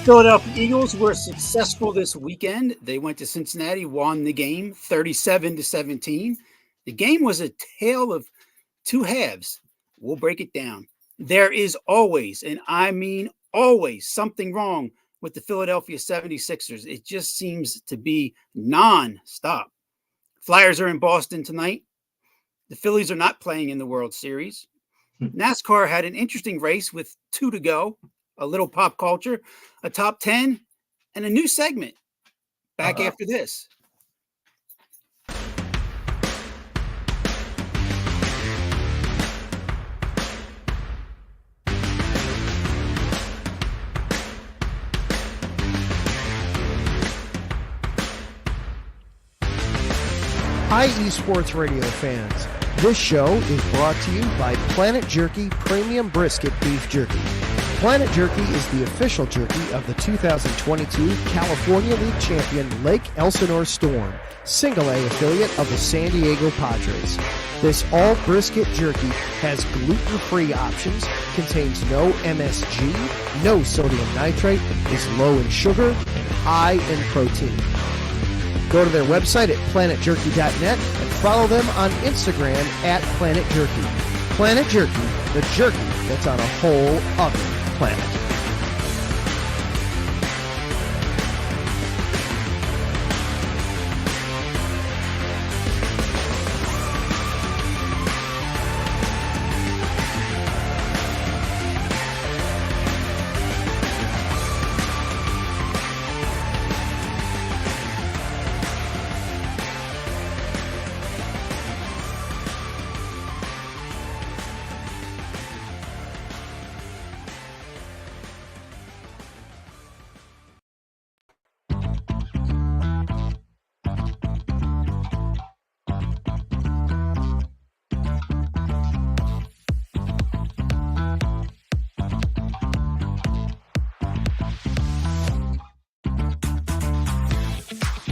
Philadelphia Eagles were successful this weekend. They went to Cincinnati, won the game 37-17. The game was a tale of two halves. We'll break it down. There is always, and I mean always, something wrong with the Philadelphia 76ers. It just seems to be non-stop. Flyers are in Boston tonight. The Phillies are not playing in the World Series. NASCAR had an interesting race with 2 to go. A little pop culture, a top 10, and a new segment. Back after this. Hi, eSports Radio fans. This show is brought to you by Planet Jerky Premium Brisket Beef Jerky. Planet Jerky is the official jerky of the 2022 California League champion Lake Elsinore Storm, Single A affiliate of the San Diego Padres. This all brisket jerky has gluten-free options, contains no MSG, no sodium nitrate, is low in sugar, and high in protein. Go to their website at planetjerky.net and follow them on Instagram at Planet Jerky. Planet Jerky, the jerky that's on a whole other planet.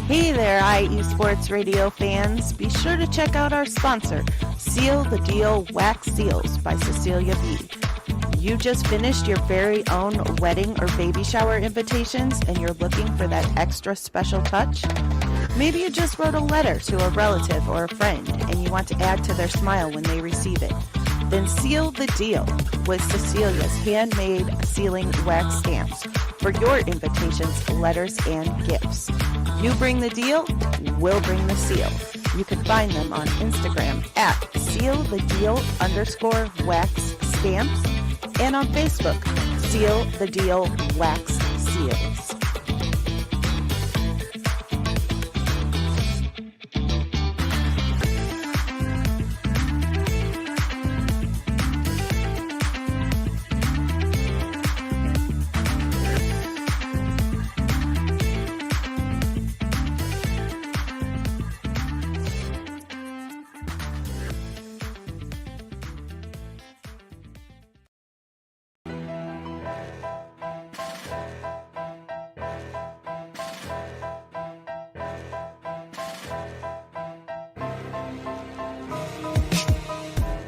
Hey there, eSports Radio fans. Be sure to check out our sponsor, Seal the Deal Wax Seals by Cecilia B. You just finished your very own wedding or baby shower invitations and you're looking for that extra special touch? Maybe you just wrote a letter to a relative or a friend and you want to add to their smile when they receive it. Then seal the deal with Cecilia's handmade sealing wax stamps for your invitations, letters, and gifts. You bring the deal, we'll bring the seal. You can find them on Instagram at sealthedeal_wax stamps and on Facebook, Seal the Deal Wax Seals.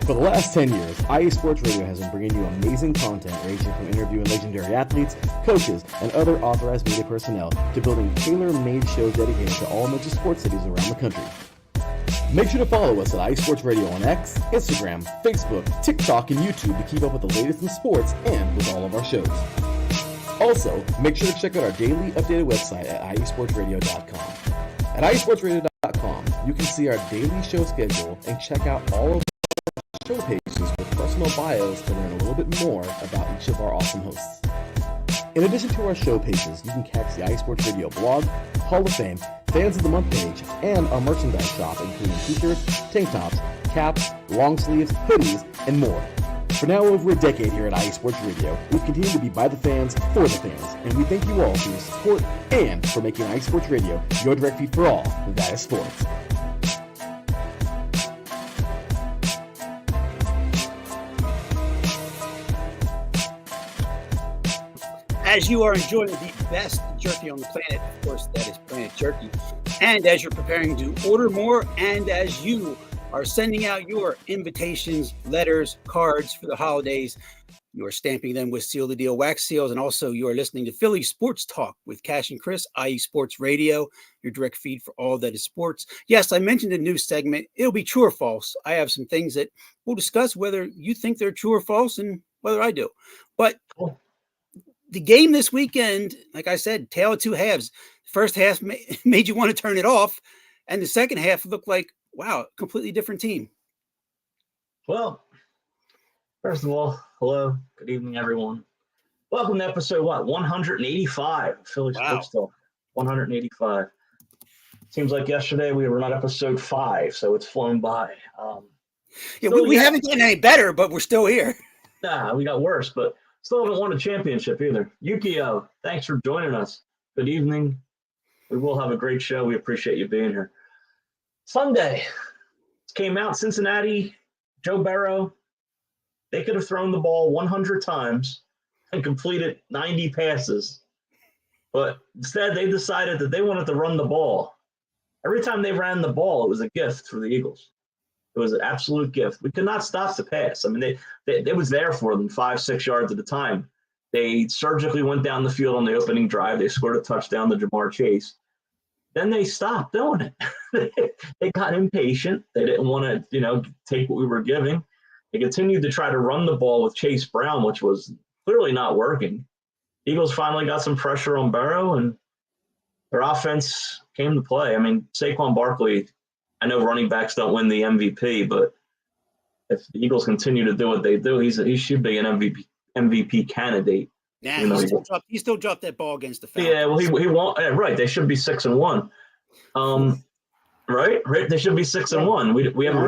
For the last 10 years, iSports Radio has been bringing you amazing content ranging from interviewing legendary athletes, coaches, and other authorized media personnel to building tailor-made shows dedicated to all major sports cities around the country. Make sure to follow us at iSports Radio on X, Instagram, Facebook, TikTok, and YouTube to keep up with the latest in sports and with all of our shows. Also, make sure to check out our daily updated website at iesportsradio.com. At iesportsradio.com, you can see our daily show schedule and check out all of show pages with personal bios to learn a little bit more about each of our awesome hosts. In addition to our show pages, you can catch the iSports Radio blog, Hall of Fame, Fans of the Month page, and our merchandise shop including t-shirts, tank tops, caps, long sleeves, hoodies, and more. For now over a decade here at IE Sports Radio, we've continued to be by the fans, for the fans, and we thank you all for your support and for making IE Sports Radio your direct feed for all that is sports. As you are enjoying the best jerky on the planet, of course, that is Planet Jerky, and as you're preparing to order more, and as you are sending out your invitations, letters, cards for the holidays, you are stamping them with Seal the Deal wax seals, and also you are listening to Philly Sports Talk with Cash and Chris, IE Sports Radio, your direct feed for all that is sports. Yes, I mentioned a new segment. It'll be true or false. I have some things that we'll discuss whether you think they're true or false and whether I do. But the game this weekend, like I said, tale of two halves. First half made you want to turn it off, and the second half looked like, wow, completely different team. Well, first of all, hello, good evening, everyone. Welcome to episode 185 of Philly Sports Talk. 185. Seems like yesterday we were on episode 5, so it's flown by. We haven't gotten any better, but we're still here. Nah, we got worse, but still haven't won a championship either. Yukio, thanks for joining us. Good evening. We will have a great show. We appreciate you being here. Sunday came out, Cincinnati, Joe Burrow. They could have thrown the ball 100 times and completed 90 passes. But instead, they decided that they wanted to run the ball. Every time they ran the ball, it was a gift for the Eagles. It was an absolute gift. We could not stop the pass. I mean, it was there for them 5-6 yards at a time. They surgically went down the field on the opening drive. They scored a touchdown to Jamar Chase. Then they stopped doing it. They got impatient. They didn't want to, take what we were giving. They continued to try to run the ball with Chase Brown, which was clearly not working. Eagles finally got some pressure on Burrow, and their offense came to play. I mean, Saquon Barkley, I know running backs don't win the MVP, but if the Eagles continue to do what they do, he should be an MVP candidate. Yeah, he still dropped that ball against the Falcons. Yeah, well, he won't. Right, they should be 6-1. Right, they should be 6-1. We haven't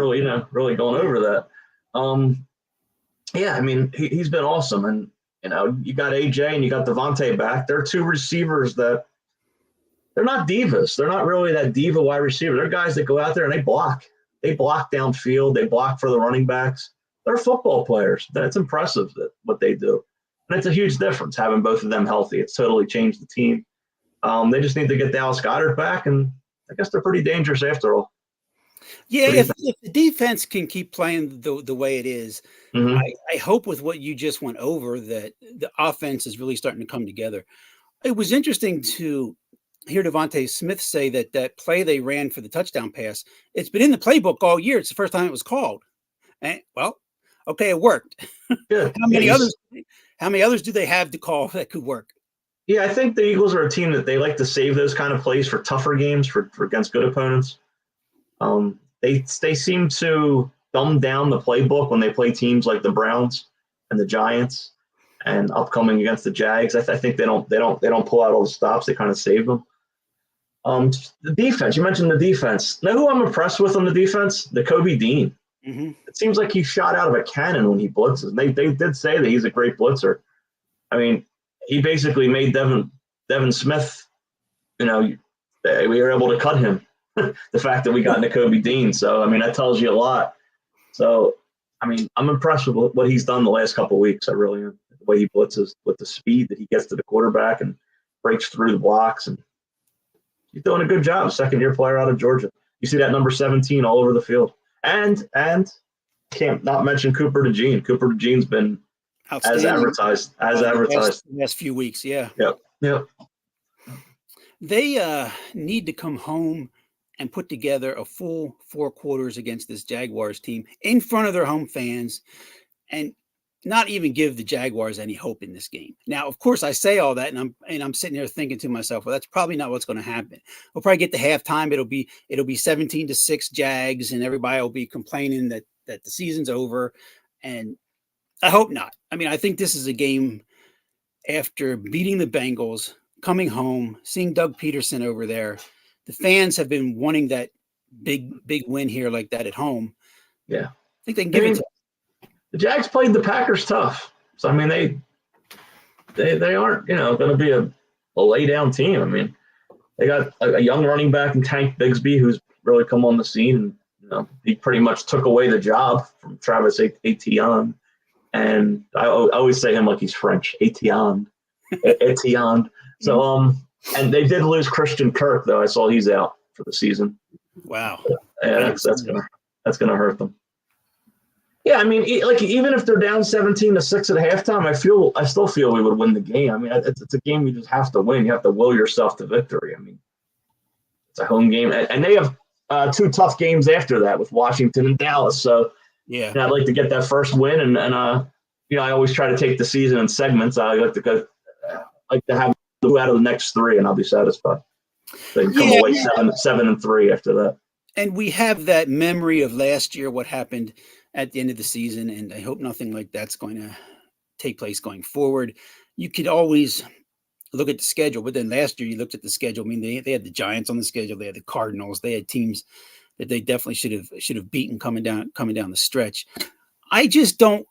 really gone over that. Yeah, I mean, he's been awesome, and you got AJ and you got Devontae back. They're two receivers that they're not divas. They're not really that diva wide receiver. They're guys that go out there and they block. They block downfield. They block for the running backs. They're football players. That's impressive what they do. And it's a huge difference having both of them healthy. It's totally changed the team. They just need to get Dallas Goedert back, and I guess they're pretty dangerous after all. Yeah, if the defense can keep playing the way it is, Mm-hmm. I hope with what you just went over that the offense is really starting to come together. It was interesting to hear Devontae Smith say that play they ran for the touchdown pass, it's been in the playbook all year. It's the first time it was called. And, well, okay, it worked. Yeah. How many others do they have to call that could work? Yeah, I think the Eagles are a team that they like to save those kind of plays for tougher games, for against good opponents. They seem to dumb down the playbook when they play teams like the Browns and the Giants, and upcoming against the Jags. I think they don't pull out all the stops. They kind of save them. The defense. You mentioned the defense. Know who I'm impressed with on the defense? The Kobe Dean. Mm-hmm. It seems like he's shot out of a cannon when he blitzes. They did say that he's a great blitzer. I mean, he basically made Devin Smith, we were able to cut him. The fact that we got into Kobe Dean. So, I mean, that tells you a lot. So, I mean, I'm impressed with what he's done the last couple of weeks. I really am. The way he blitzes, with the speed that he gets to the quarterback and breaks through the blocks. And he's doing a good job. Second-year player out of Georgia. You see that number 17 all over the field. And can't not mention Cooper DeJean. Cooper DeJean's been as advertised. The last few weeks, yeah. Yep. They need to come home and put together a full 4 quarters against this Jaguars team in front of their home fans and not even give the Jaguars any hope in this game. Now, of course, I say all that, and I'm sitting there thinking to myself, well, that's probably not what's going to happen. We'll probably get to halftime. It'll be 17-6 Jags, and everybody will be complaining that the season's over. And I hope not. I mean, I think this is a game after beating the Bengals, coming home, seeing Doug Peterson over there. The fans have been wanting that big win here like that at home. Yeah. I think they can give it to them. the Jags played the Packers tough. So I mean, they aren't going to be a lay down team. I mean, they got a young running back in Tank Bigsby who's really come on the scene. And, he pretty much took away the job from Travis Etienne. And I always say him like he's French, Etienne. Etienne. So and they did lose Christian Kirk though. I saw he's out for the season. Wow. Yeah, that's gonna hurt them. Yeah, I mean, like even if they're down 17-6 at halftime, I still feel we would win the game. I mean, it's a game you just have to win. You have to will yourself to victory. I mean, it's a home game, and they have 2 tough games after that with Washington and Dallas. So yeah, I'd like to get that first win, and I always try to take the season in segments. I like to have 2 out of the next 3, and I'll be satisfied. They can come away 7-3 after that. And we have that memory of last year, what happened at the end of the season, and I hope nothing like that's going to take place going forward. You could always look at the schedule, but then last year you looked at the schedule. I mean, they had the Giants on the schedule, they had the Cardinals, they had teams that they definitely should have beaten coming down the stretch. I just don't.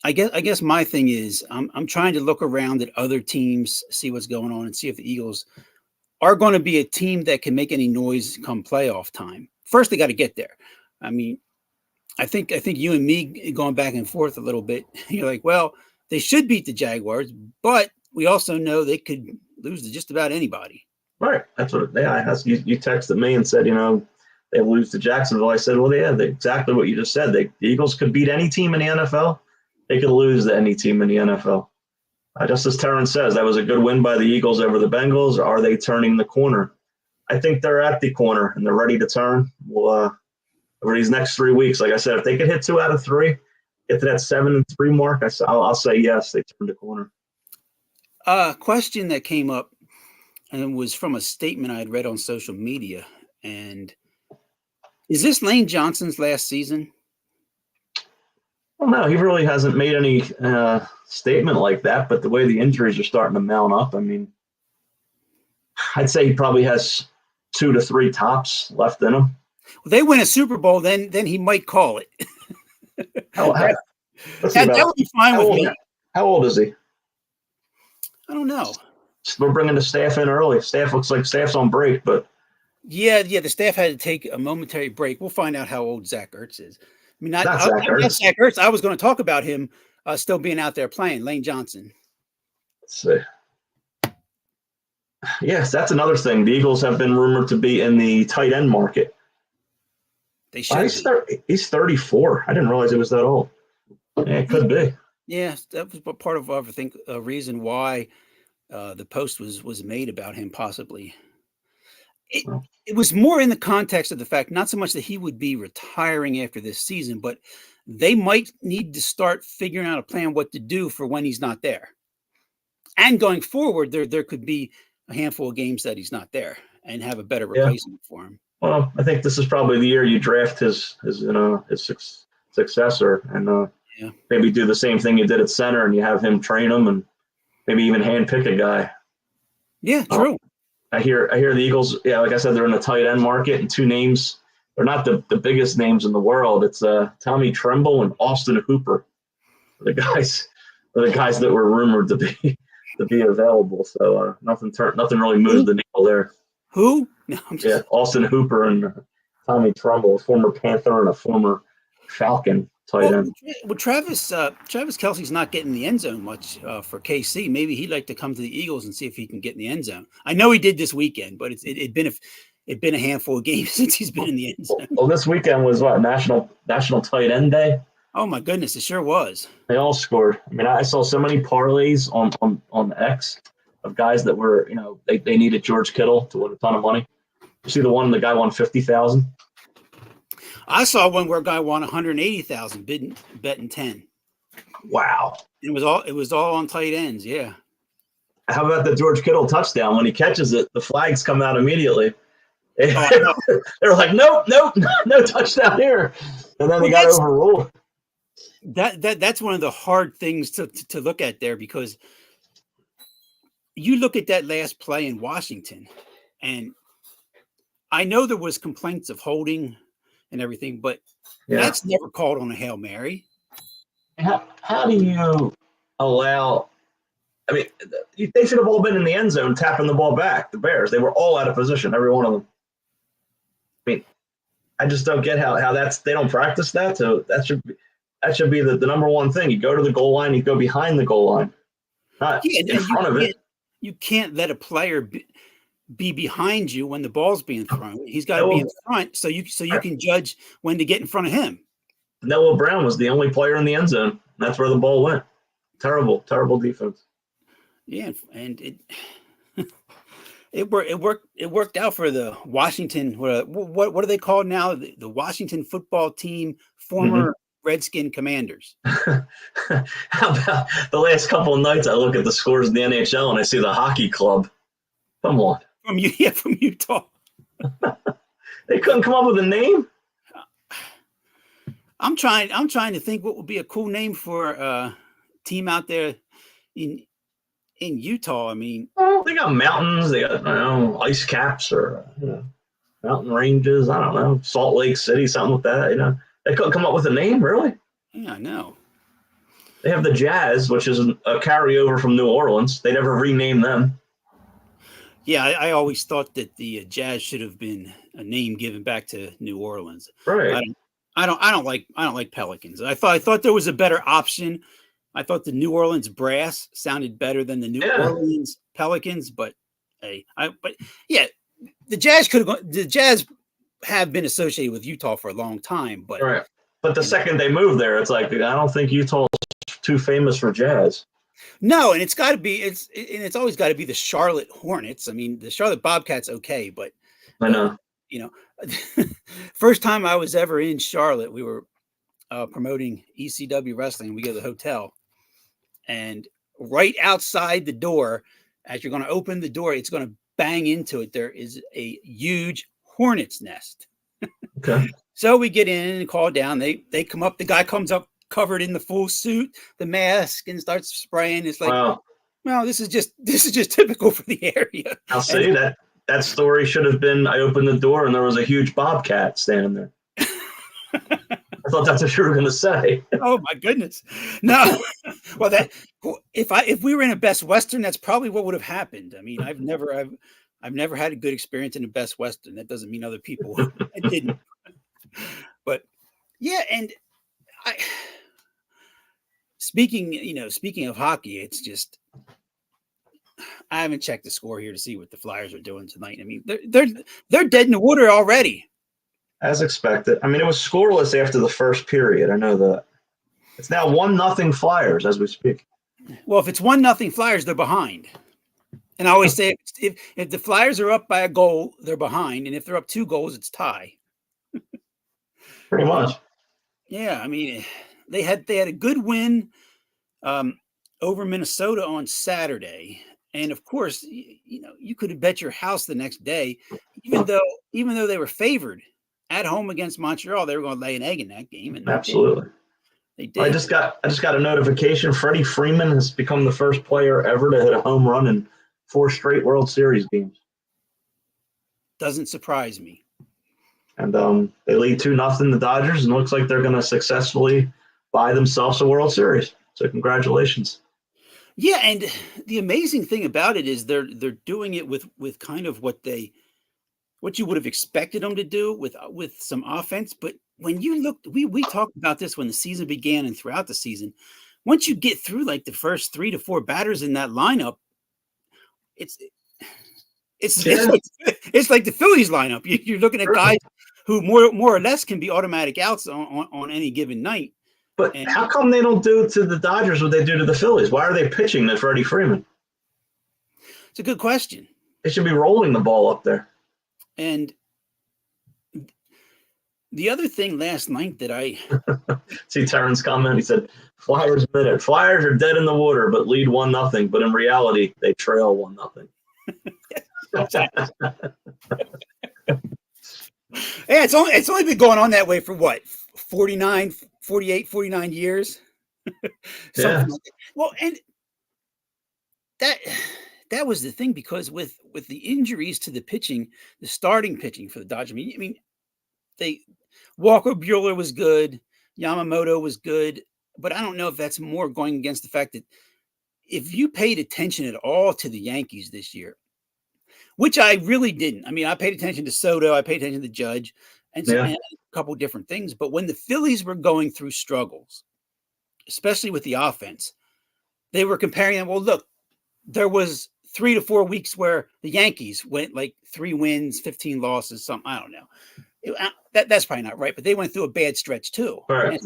I guess my thing is I'm trying to look around at other teams, see what's going on, and see if the Eagles are going to be a team that can make any noise come playoff time. First, they got to get there. I mean, I think you and me going back and forth a little bit. You're like, well, they should beat the Jaguars, but we also know they could lose to just about anybody. Right. That's what you texted me and said, they lose to Jacksonville. I said, well, exactly what you just said. The Eagles could beat any team in the NFL. They could lose to any team in the NFL. Just as Terrence says, that was a good win by the Eagles over the Bengals. Are they turning the corner? I think they're at the corner and they're ready to turn. Well, over these next 3 weeks, like I said, if they could hit 2 out of 3, get to that 7-3 mark, I'll say yes, they turned the corner. Question that came up and was from a statement I had read on social media. And is this Lane Johnson's last season? Well, no, he really hasn't made any statement like that. But the way the injuries are starting to mount up, I mean, I'd say he probably has 2 to 3 tops left in him. Well, they win a Super Bowl, then he might call it. That would be fine with me. How old is he? I don't know. We're bringing the staff in early. Staff looks like staff's on break, but yeah, the staff had to take a momentary break. We'll find out how old Zach Ertz is. I mean, not Zach Ertz. I was going to talk about him still being out there playing. Lane Johnson. Let's see. Yes, that's another thing. The Eagles have been rumored to be in the tight end market. They should. He's 34. I didn't realize he was that old. Yeah, it could be. Yeah, that was part of, I think, a reason why the post was made about him possibly. It was more in the context of the fact, not so much that he would be retiring after this season, but they might need to start figuring out a plan what to do for when he's not there. And going forward, there could be a handful of games that he's not there and have a better replacement for him. Well, I think this is probably the year you draft his successor and maybe do the same thing you did at center and you have him train him and maybe even handpick a guy. Yeah, true. I hear the Eagles. Yeah, like I said, they're in the tight end market, and 2 names. They're not the biggest names in the world. It's Tommy Tremble and Austin Hooper, the guys that were rumored to be available. So nothing really moved the needle there. Who? No, Austin Hooper and Tommy Tremble, a former Panther and a former Falcon tight end. Well, Travis Kelce's not getting the end zone much for KC. Maybe he'd like to come to the Eagles and see if he can get in the end zone. I know he did this weekend, but it'd been a handful of games since he's been in the end zone. Well, this weekend was what, National Tight End Day? Oh my goodness, it sure was. They all scored. I mean, I saw so many parlays on X of guys that were, they needed George Kittle to win a ton of money. You see the guy won $50,000. I saw one where a guy won $180,000 betting 10. Wow! It was all on tight ends. Yeah. How about the George Kittle touchdown? When he catches it, the flags come out immediately. They're like, nope, no touchdown here, and then he got overruled. That's one of the hard things to look at there, because you look at that last play in Washington, and I know there was complaints of holding and everything, but that's never called on a Hail Mary. How do you allow? I mean, they should have all been in the end zone tapping the ball back. The Bears, they were all out of position, every one of them. I mean, I just don't get how they don't practice that. So that should be the number one thing. You go to the goal line, you go behind the goal line, not in front of it. You can't let a player be behind you when the ball's being thrown. He's got to be in front so you can judge when to get in front of him. Noah Brown was the only player in the end zone. That's where the ball went. Terrible defense. Yeah, and it worked out for the Washington. What are they called now? The Washington football team, former Redskin Commanders. How about the last couple of nights? I look at the scores in the NHL and I see the hockey club. Come on, from Utah. They couldn't come up with a name. I'm trying to think what would be a cool name for a team out there in Utah. I mean, they got mountains. They got ice caps or mountain ranges. I don't know, Salt Lake City, something like that. They couldn't come up with a name, really. Yeah, I know. They have the Jazz, which is a carryover from New Orleans. They never renamed them. Yeah, I always thought that the Jazz should have been a name given back to New Orleans. Right. I don't like Pelicans. I thought there was a better option. I thought the New Orleans Brass sounded better than the New Orleans Pelicans, but the Jazz could have gone. The Jazz have been associated with Utah for a long time, but right. But the second they moved there, it's like I don't think Utah's too famous for Jazz. No, and it's always got to be the Charlotte Hornets. I mean, the Charlotte Bobcats, okay, but I know. First time I was ever in Charlotte, we were promoting ECW wrestling. We go to the hotel, and right outside the door, as you're going to open the door, it's going to bang into it. There is a huge hornet's nest. Okay. So we get in and call down. They come up. The guy comes up covered in the full suit, the mask, and starts spraying. It's like, wow. Well, this is just typical for the area. I'll say that story should have been, I opened the door and there was a huge bobcat standing there. I thought that's what you were going to say. Oh my goodness. No. Well, if we were in a Best Western, that's probably what would have happened. I mean, I've never had a good experience in a Best Western. That doesn't mean other people didn't. But yeah, and speaking of hockey, it's just, I haven't checked the score here to see what the Flyers are doing tonight. I mean, they're dead in the water already. As expected. I mean, it was scoreless after the first period. I know that. It's now 1-0 Flyers as we speak. Well, if it's 1-0 Flyers, they're behind. And I always say if the Flyers are up by a goal, they're behind, and if they're up 2 goals, it's tie. Pretty much. Yeah, I mean, they had a good win over Minnesota on Saturday. And of course, you could have bet your house the next day, even though they were favored at home against Montreal, they were going to lay an egg in that game. And absolutely, they did. I just got a notification. Freddie Freeman has become the first player ever to hit a home run in 4 straight World Series games. Doesn't surprise me. And they lead 2-0 the Dodgers, and it looks like they're going to successfully buy themselves a World Series. So congratulations. Yeah, and the amazing thing about it is they're doing it with kind of what you would have expected them to do with some offense. But when you look, we talked about this when the season began and throughout the season. Once you get through like the first 3 to 4 batters in that lineup, it's like the Phillies lineup. You're looking at guys who more or less can be automatic outs on any given night. But how come they don't do to the Dodgers what they do to the Phillies? Why are they pitching to Freddie Freeman? It's a good question. They should be rolling the ball up there. And the other thing last night that I see Terrence comment, he said, Flyers minute. Flyers are dead in the water, but lead 1-0. But in reality, they trail 1-0. Yeah, it's only been going on that way for what, 49 years. Yeah. Like that. Well, and that was the thing, because with the injuries to the pitching, the starting pitching for the Dodgers, I mean Walker Buehler was good, Yamamoto was good, but I don't know if that's more going against the fact that if you paid attention at all to the Yankees this year, which I really didn't. I mean, I paid attention to Soto, I paid attention to Judge, and Yeah. a couple different things. But when the Phillies were going through struggles, especially with the offense, they were comparing them. Well, look, there was 3 to 4 weeks where the Yankees went like 3 wins, 15 losses, something. I don't know. That's probably not right, but they went through a bad stretch too. Right.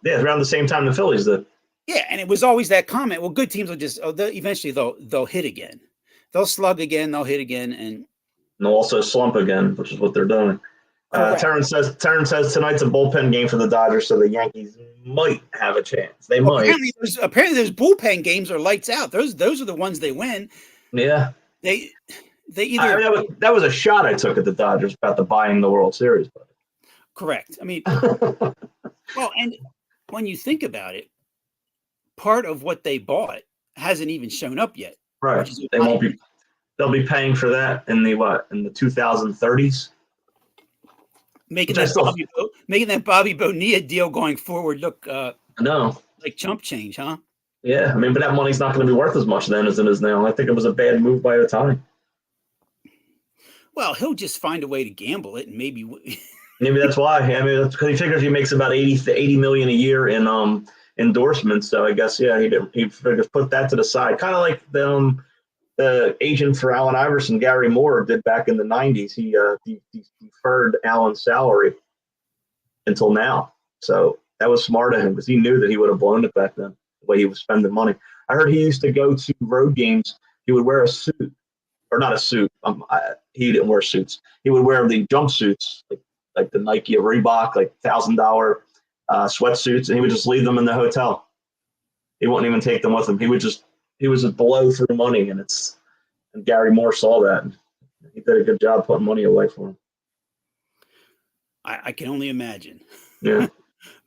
Yeah, around the same time the Phillies did. Yeah, and it was always that comment. Well, good teams will just eventually they'll hit again, they'll slug again, they'll hit again, and they'll also slump again, which is what they're doing. Terrence says tonight's a bullpen game for the Dodgers, so the Yankees might have a chance. They might. Apparently, those bullpen games are lights out. Those are the ones they win. Yeah. They either that was a shot I took at the Dodgers about the buying the World Series. But. Correct. I mean, well, and when you think about it, part of what they bought hasn't even shown up yet. Right. They won't be. They'll be paying for that in the 2030s. Making that Bobby Bonilla deal going forward look like chump change, huh? Yeah, I mean, but that money's not going to be worth as much then as it is now. I think it was a bad move by Ohtani. Well, he'll just find a way to gamble it, and maybe that's why. I mean, that's because he figures he makes about $80 million a year in endorsements. So I guess he figures put that to the side, kind of like the agent for Allen Iverson, Gary Moore, did back in the 90s. He deferred Allen's salary until now. So that was smart of him because he knew that he would have blown it back then, the way he was spending money. I heard he used to go to road games. He would wear a suit, or not a suit. He didn't wear suits. He would wear the jumpsuits, like the Nike or Reebok, like $1,000 sweatsuits, and he would just leave them in the hotel. He wouldn't even take them with him. He was just blow through money, and Gary Moore saw that. And he did a good job putting money away for him. I can only imagine. Yeah,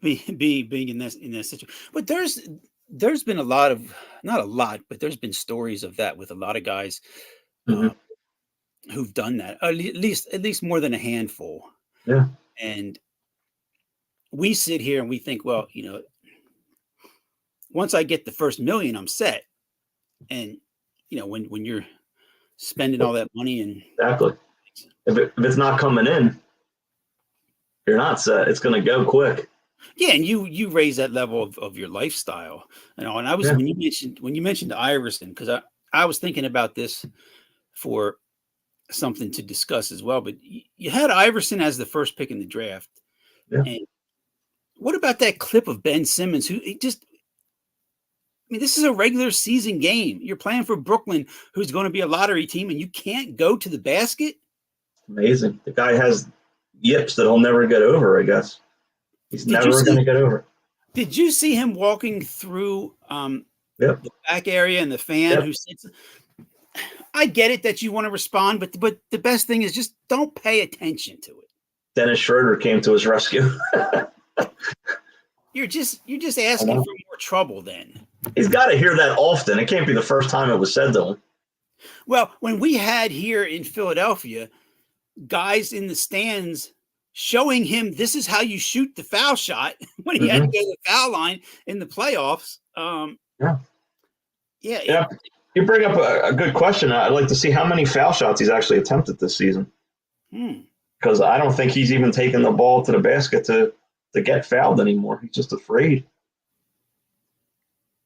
being in that situation. But there's been a lot of, not a lot, but there's been stories of that with a lot of guys who've done that. At least more than a handful. Yeah. And we sit here and we think, well, once I get the first $1 million, I'm set. And when you're spending all that money and exactly, if it's not coming in, you're not set. It's going to go quick. Yeah, and you raise that level of your lifestyle, and I was when you mentioned Iverson, because I was thinking about this for something to discuss as well. But you had Iverson as the first pick in the draft, and what about that clip of Ben Simmons, who this is a regular season game. You're playing for Brooklyn, who's going to be a lottery team, and you can't go to the basket? Amazing. The guy has yips that he'll never get over, I guess. He's never going to get over. Did you see him walking through the back area and the fan who sits? I get it that you want to respond, but the best thing is just don't pay attention to it. Dennis Schroeder came to his rescue. You're just asking for more trouble then. He's got to hear that often. It can't be the first time it was said to him. Well, when we had here in Philadelphia, guys in the stands showing him this is how you shoot the foul shot when he had to go to the foul line in the playoffs. You bring up a good question. I'd like to see how many foul shots he's actually attempted this season. Because I don't think he's even taken the ball to the basket to get fouled anymore. He's just afraid.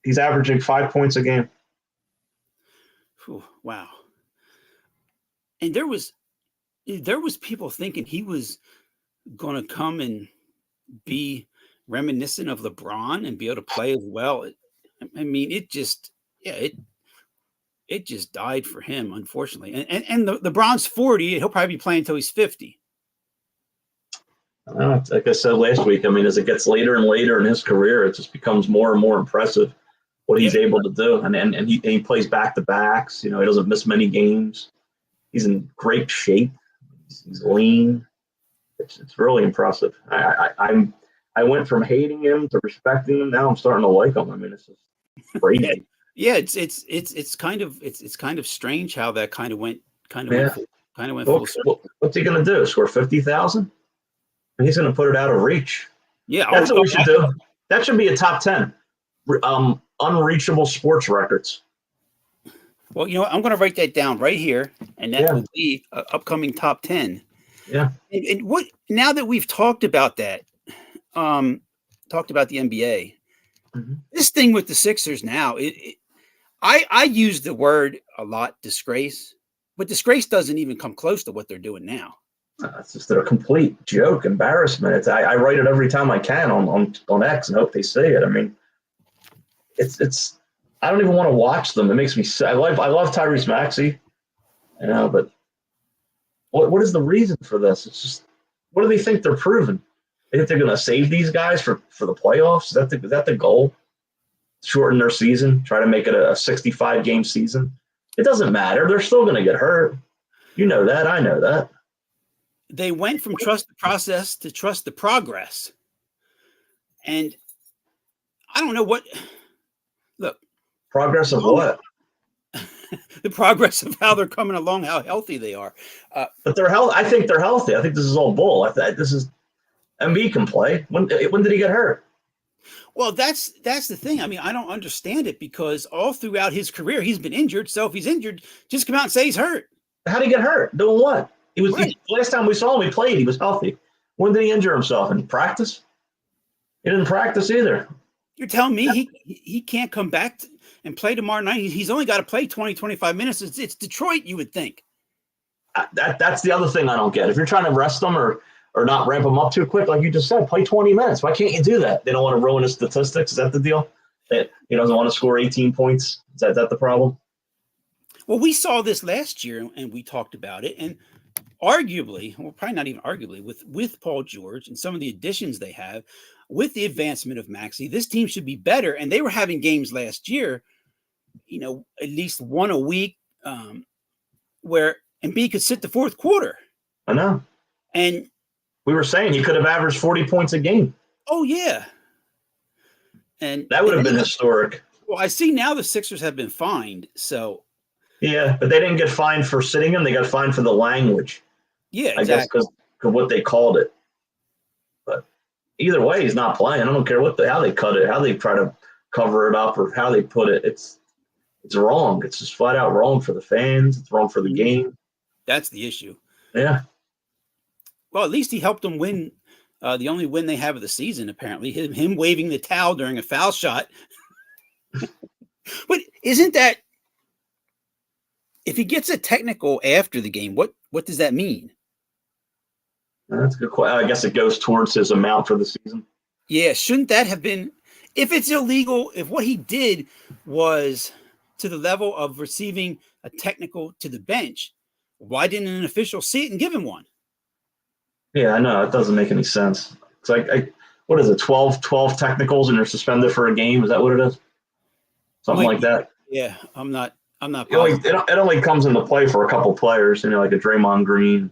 He's averaging 5 points a game. Whew, wow. And there was people thinking he was going to come and be reminiscent of LeBron and be able to play as well. I mean, it just died for him, unfortunately. And LeBron's 40. He'll probably be playing until he's 50. Like I said last week, I mean, as it gets later and later in his career, it just becomes more and more impressive what he's able to do. And he plays back-to-backs. He doesn't miss many games. He's in great shape. He's lean. It's really impressive. I went from hating him to respecting him. Now I'm starting to like him. I mean, it's just crazy. It's kind of strange how that kind of went full circle. What's he going to do? Score 50,000? He's going to put it out of reach. Yeah, that's what we should do. That should be a top 10. Unreachable sports records. Well, you know what? I'm going to write that down right here, and that Yeah. will be an upcoming top 10. Yeah. And what now that we've talked about that, talked about the NBA, this thing with the Sixers now, I use the word a lot, disgrace, but disgrace doesn't even come close to what they're doing now. It's just a complete joke, embarrassment. I write it every time I can on X and hope they see it. I mean, it's I don't even want to watch them. It makes me sad. I love Tyrese Maxey, but what is the reason for this? It's just, what do they think they're proving? They think they're going to save these guys for the playoffs? Is that the goal? Shorten their season, try to make it a 65-game season. It doesn't matter. They're still going to get hurt. You know that. I know that. They went from trust the process to trust the progress. And I don't know what. Look. Progress of what? The progress of how they're coming along, how healthy they are. But they're healthy. I think they're healthy. I think this is all bull. This is Embiid can play. When did he get hurt? Well, that's the thing. I mean, I don't understand it because all throughout his career, he's been injured. So if he's injured, just come out and say he's hurt. How did he get hurt? Doing what? He was right. Last time we saw him, he played. He was healthy. When did he injure himself? In practice? He didn't practice either. You're telling me he can't come back and play tomorrow night? He's only got to play 20, 25 minutes. It's Detroit, you would think. That's the other thing I don't get. If you're trying to rest them or not ramp them up too quick, like you just said, play 20 minutes. Why can't you do that? They don't want to ruin his statistics. Is that the deal? That he doesn't want to score 18 points? Is that the problem? Well, we saw this last year, and we talked about it. And arguably, well, probably not even arguably, with Paul George and some of the additions they have, with the advancement of Maxey, this team should be better. And they were having games last year, at least one a week, where Embiid could sit the fourth quarter. I know. And we were saying he could have averaged 40 points a game. Oh, yeah. And that would have been historic. Well, I see now the Sixers have been fined. So. Yeah, but they didn't get fined for sitting him. They got fined for the language. Yeah, exactly. I guess because of what they called it. But either way, he's not playing. I don't care how they cut it, how they try to cover it up, or how they put it. It's wrong. It's just flat out wrong for the fans. It's wrong for the game. That's the issue. Yeah. Well, at least he helped them win the only win they have of the season, apparently. Him waving the towel during a foul shot. But isn't that – if he gets a technical after the game, what does that mean? That's a good question. I guess it goes towards his amount for the season. Yeah, shouldn't that have been – if it's illegal, if what he did was to the level of receiving a technical to the bench, why didn't an official see it and give him one? Yeah, I know. It doesn't make any sense. It's like, what is it, 12 technicals and you're suspended for a game? Is that what it is? Something like that. Yeah, I'm not. It only comes into play for a couple players, like a Draymond Green.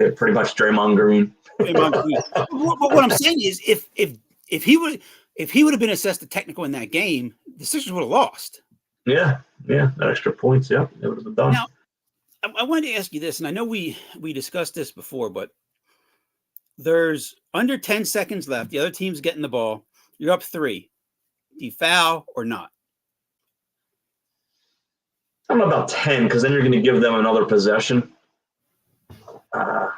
Yeah, pretty much Draymond Green. But what I'm saying is, if he would have been assessed a technical in that game, the Sixers would have lost. Yeah, that extra points. Yeah, it would have been done. Now, I wanted to ask you this, and I know we discussed this before, but there's under 10 seconds left. The other team's getting the ball. You're up 3. Do you foul or not? I'm about 10 because then you're going to give them another possession. Well,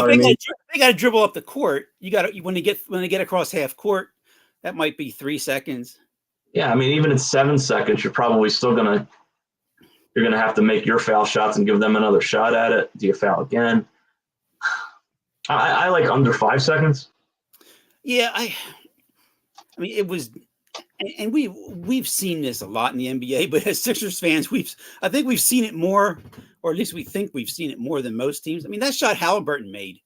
they got to dribble up the court. You got to when they get across half court, that might be 3 seconds. Yeah, I mean, even at 7 seconds, you're probably still gonna have to make your foul shots and give them another shot at it. Do you foul again? I like under 5 seconds. Yeah, I mean, it was. And we've seen this a lot in the NBA, but as Sixers fans, I think we've seen it more, or at least we think we've seen it more than most teams. I mean, that shot Halliburton made.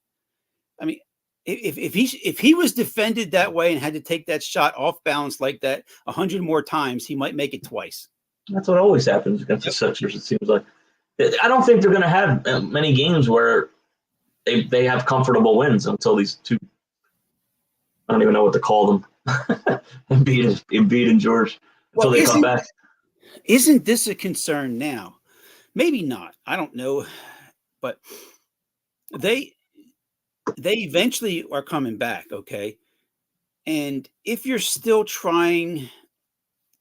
I mean, if he was defended that way and had to take that shot off balance like that 100 more times, he might make it twice. That's what always happens against the Sixers. It seems like I don't think they're going to have many games where they have comfortable wins until these two. I don't even know what to call them. Embiid and George until they come back. Isn't this a concern now? Maybe not. I don't know, but they eventually are coming back, okay? And if you're still trying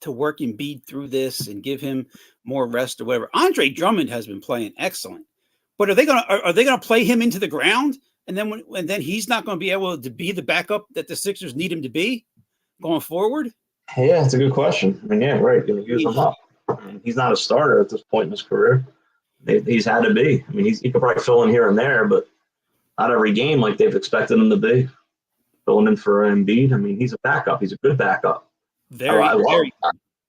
to work Embiid through this and give him more rest or whatever, Andre Drummond has been playing excellent. But are they gonna play him into the ground? And then he's not going to be able to be the backup that the Sixers need him to be going forward? Yeah, it's a good question. I mean, yeah, right. Going to use him up. I mean, he's not a starter at this point in his career. He's had to be. I mean, he could probably fill in here and there, but not every game like they've expected him to be. Filling in for Embiid. I mean, he's a backup. He's a good backup. Very.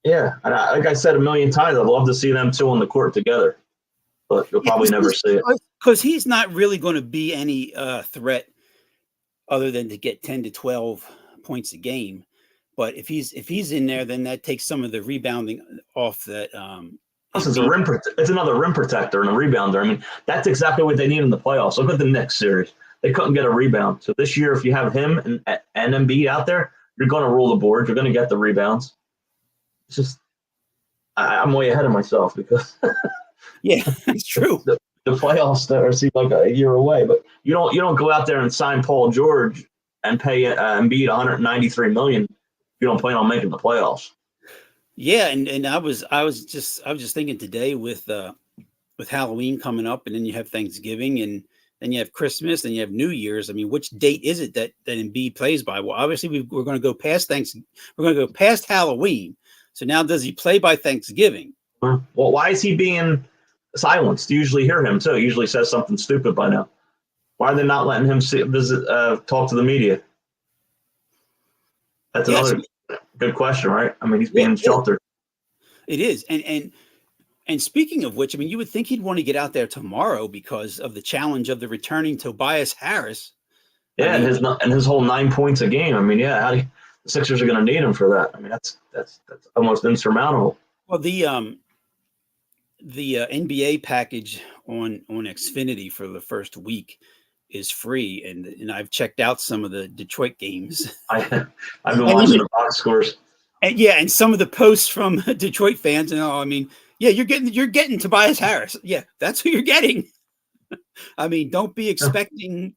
Yeah, and like I said a million times, I'd love to see them two on the court together, but you'll probably never see it. Because he's not really going to be any threat other than to get 10 to 12 points a game. But if he's in there, then that takes some of the rebounding off that. It's another rim protector and a rebounder. I mean, that's exactly what they need in the playoffs. Look at the Knicks series; they couldn't get a rebound. So this year, if you have him and Embiid out there, you're going to rule the board. You're going to get the rebounds. It's just I'm way ahead of myself because yeah, it's true. The playoffs that seem like a year away, but you don't go out there and sign Paul George and pay Embiid $193 million. You don't plan on making the playoffs. Yeah, and I was just thinking today with Halloween coming up, and then you have Thanksgiving, and then you have Christmas, and you have New Year's. I mean, which date is it that Embiid plays by? Well, obviously we're going to go past Thanksgiving. We're going to go past Halloween. So now, does he play by Thanksgiving? Well, why is he being silenced? You usually hear him too. He usually says something stupid by now. Why are they not letting him talk to the media? That's another good question, right? I mean, he's being sheltered. It is, and speaking of which, I mean, you would think he'd want to get out there tomorrow because of the challenge of the returning Tobias Harris. Yeah, and his whole 9 points a game. I mean, yeah, the Sixers are going to need him for that. I mean, that's almost insurmountable. Well, the NBA package on Xfinity for the first week is free, and I've checked out some of the Detroit games. I've been watching the box scores. And some of the posts from Detroit fans, and I mean, yeah, you're getting Tobias Harris. Yeah, that's who you're getting. I mean, don't be expecting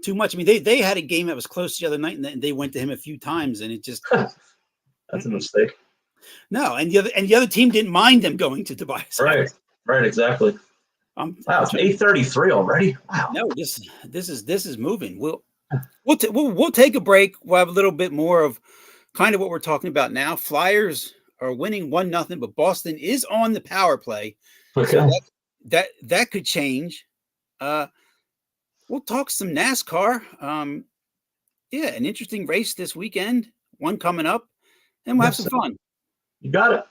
too much. I mean, they had a game that was close the other night, and they went to him a few times, and it just that's a mistake. No, and the other team didn't mind them going to Tobias Harris. Right, exactly. Wow, it's 8:33 already. Wow. No, this is moving. We'll take a break. We'll have a little bit more of kind of what we're talking about now. Flyers are winning 1-0, but Boston is on the power play. Okay. So that could change. We'll talk some NASCAR. Yeah, an interesting race this weekend. One coming up, and we'll have some fun. You got it.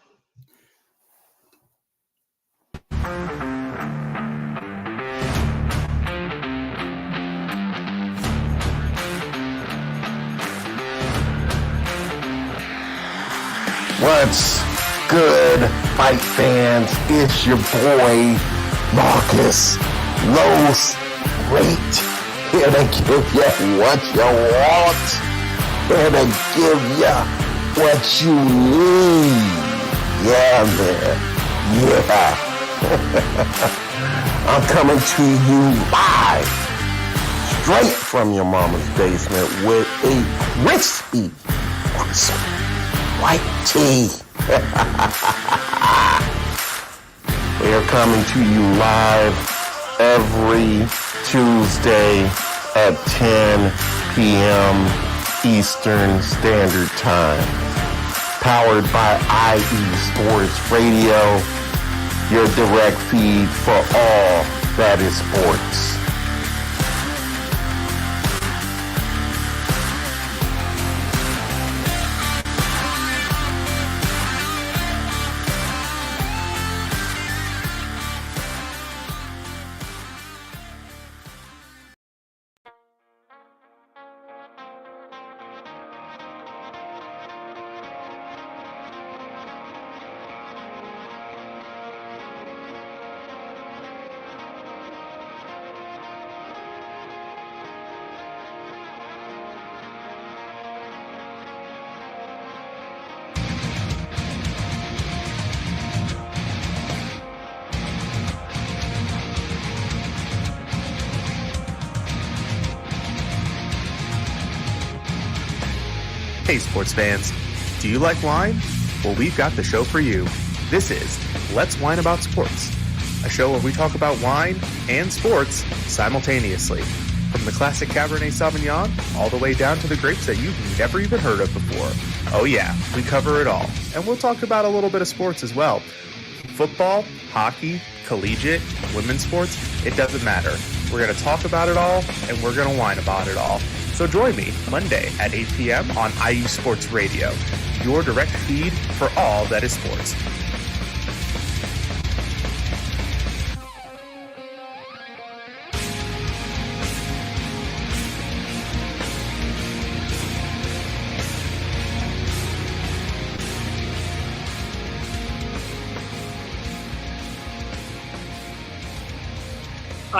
What's good, fight fans? It's your boy, Marcus Los Great. Here to give you what you want. Here to give you what you need. Yeah, man. Yeah. I'm coming to you live, straight from your mama's basement with a crispy white tea. We are coming to you live every Tuesday at 10 p.m. Eastern Standard Time. Powered by IE Sports Radio, your direct feed for all that is sports. Hey, sports fans, do you like wine? Well, we've got the show for you. This is Let's Wine About Sports, a show where we talk about wine and sports simultaneously. From the classic Cabernet Sauvignon all the way down to the grapes that you've never even heard of before. Oh yeah, we cover it all. And we'll talk about a little bit of sports as well. Football, hockey, collegiate, women's sports, it doesn't matter. We're going to talk about it all, and we're going to whine about it all. So join me Monday at 8 p.m. on IU Sports Radio, your direct feed for all that is sports.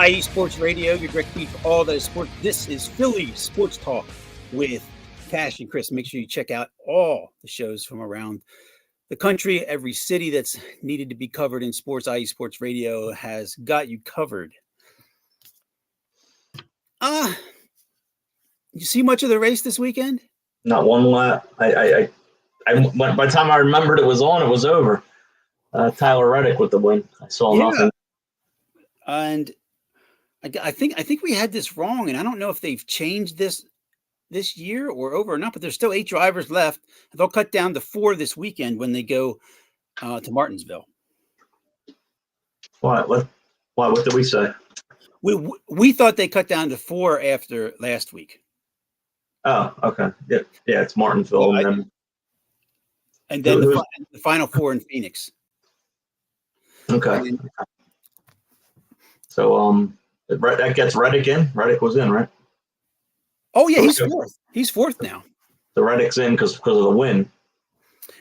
IE Sports Radio, your direct feed for all that is sports. This is Philly Sports Talk with Cash and Chris. Make sure you check out all the shows from around the country. Every city that's needed to be covered in sports, IE Sports Radio has got you covered. You see much of the race this weekend? Not one lap. By the time I remembered it was on, it was over. Tyler Reddick with the win. I saw nothing. And I think we had this wrong, and I don't know if they've changed this year or over or not, but there's still 8 drivers left. They'll cut down to 4 this weekend when they go to Martinsville. What did we say? We thought they cut down to 4 after last week. Oh, okay. Yeah, it's Martinsville. And then the final 4 in Phoenix. Okay. So that gets Reddick in. Reddick was in, right? Oh yeah, he's 4th. He's 4th now. The Reddick's in because of the win.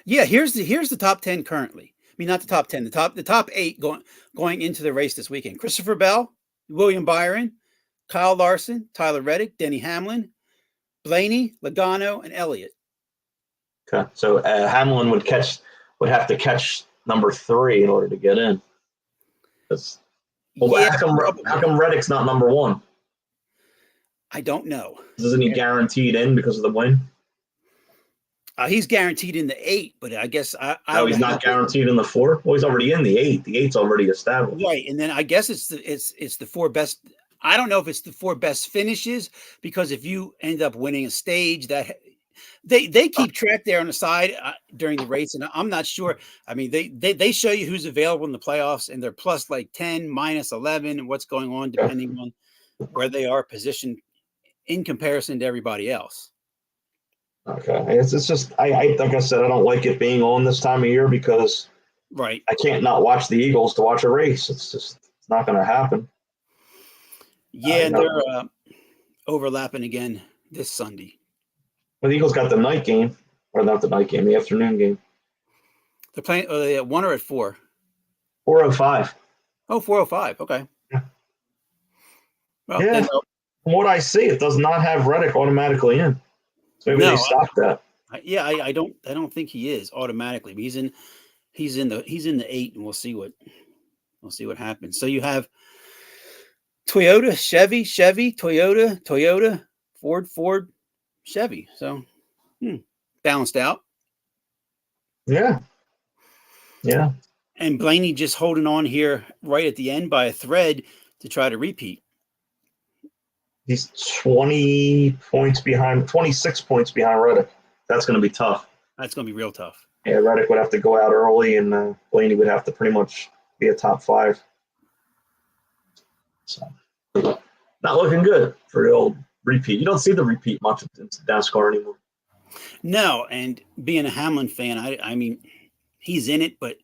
Yeah, here's the top 10 currently. I mean, not the top 10, the top 8 going into the race this weekend. Christopher Bell, William Byron, Kyle Larson, Tyler Reddick, Denny Hamlin, Blaney, Logano, and Elliott. Okay, so Hamlin would have to catch number 3 in order to get in. How come Reddick's not number 1? I don't know. Isn't he guaranteed in because of the win? He's guaranteed in the 8, but I guess he's not guaranteed in the 4. Well, he's already in the 8. The 8's already established, right? And then I guess it's the 4 best. I don't know if it's the 4 best finishes, because if you end up winning a stage, that they keep track there on the side during the race, and I'm not sure. I mean, they show you who's available in the playoffs, and they're plus like 10, minus 11, and what's going on depending on where they are positioned in comparison to everybody else. Okay, it's just I like I said, I don't like it being on this time of year because right, I can't not watch the Eagles to watch a race. It's not going to happen. Yeah, and they're overlapping again this Sunday. Well, the Eagles got the night game, or not the night game, the afternoon game. They're playing. Are they at 1 or at 4? 4:05. Oh, 4:05. Okay. Yeah. Well, yeah. From what I see, it does not have Reddick automatically in. So maybe they stopped that. I don't think he is automatically. But he's in the 8, and we'll see what happens. So you have Toyota, Chevy, Toyota, Ford, Chevy. So balanced out. Yeah. And Blaney just holding on here right at the end by a thread to try to repeat. He's 26 points behind Reddick. That's going to be tough. That's going to be real tough. Yeah, Reddick would have to go out early, and Blaney would have to pretty much be a top 5. So, not looking good for the old repeat. You don't see the repeat much in NASCAR anymore. No, and being a Hamlin fan, I mean, he's in it, but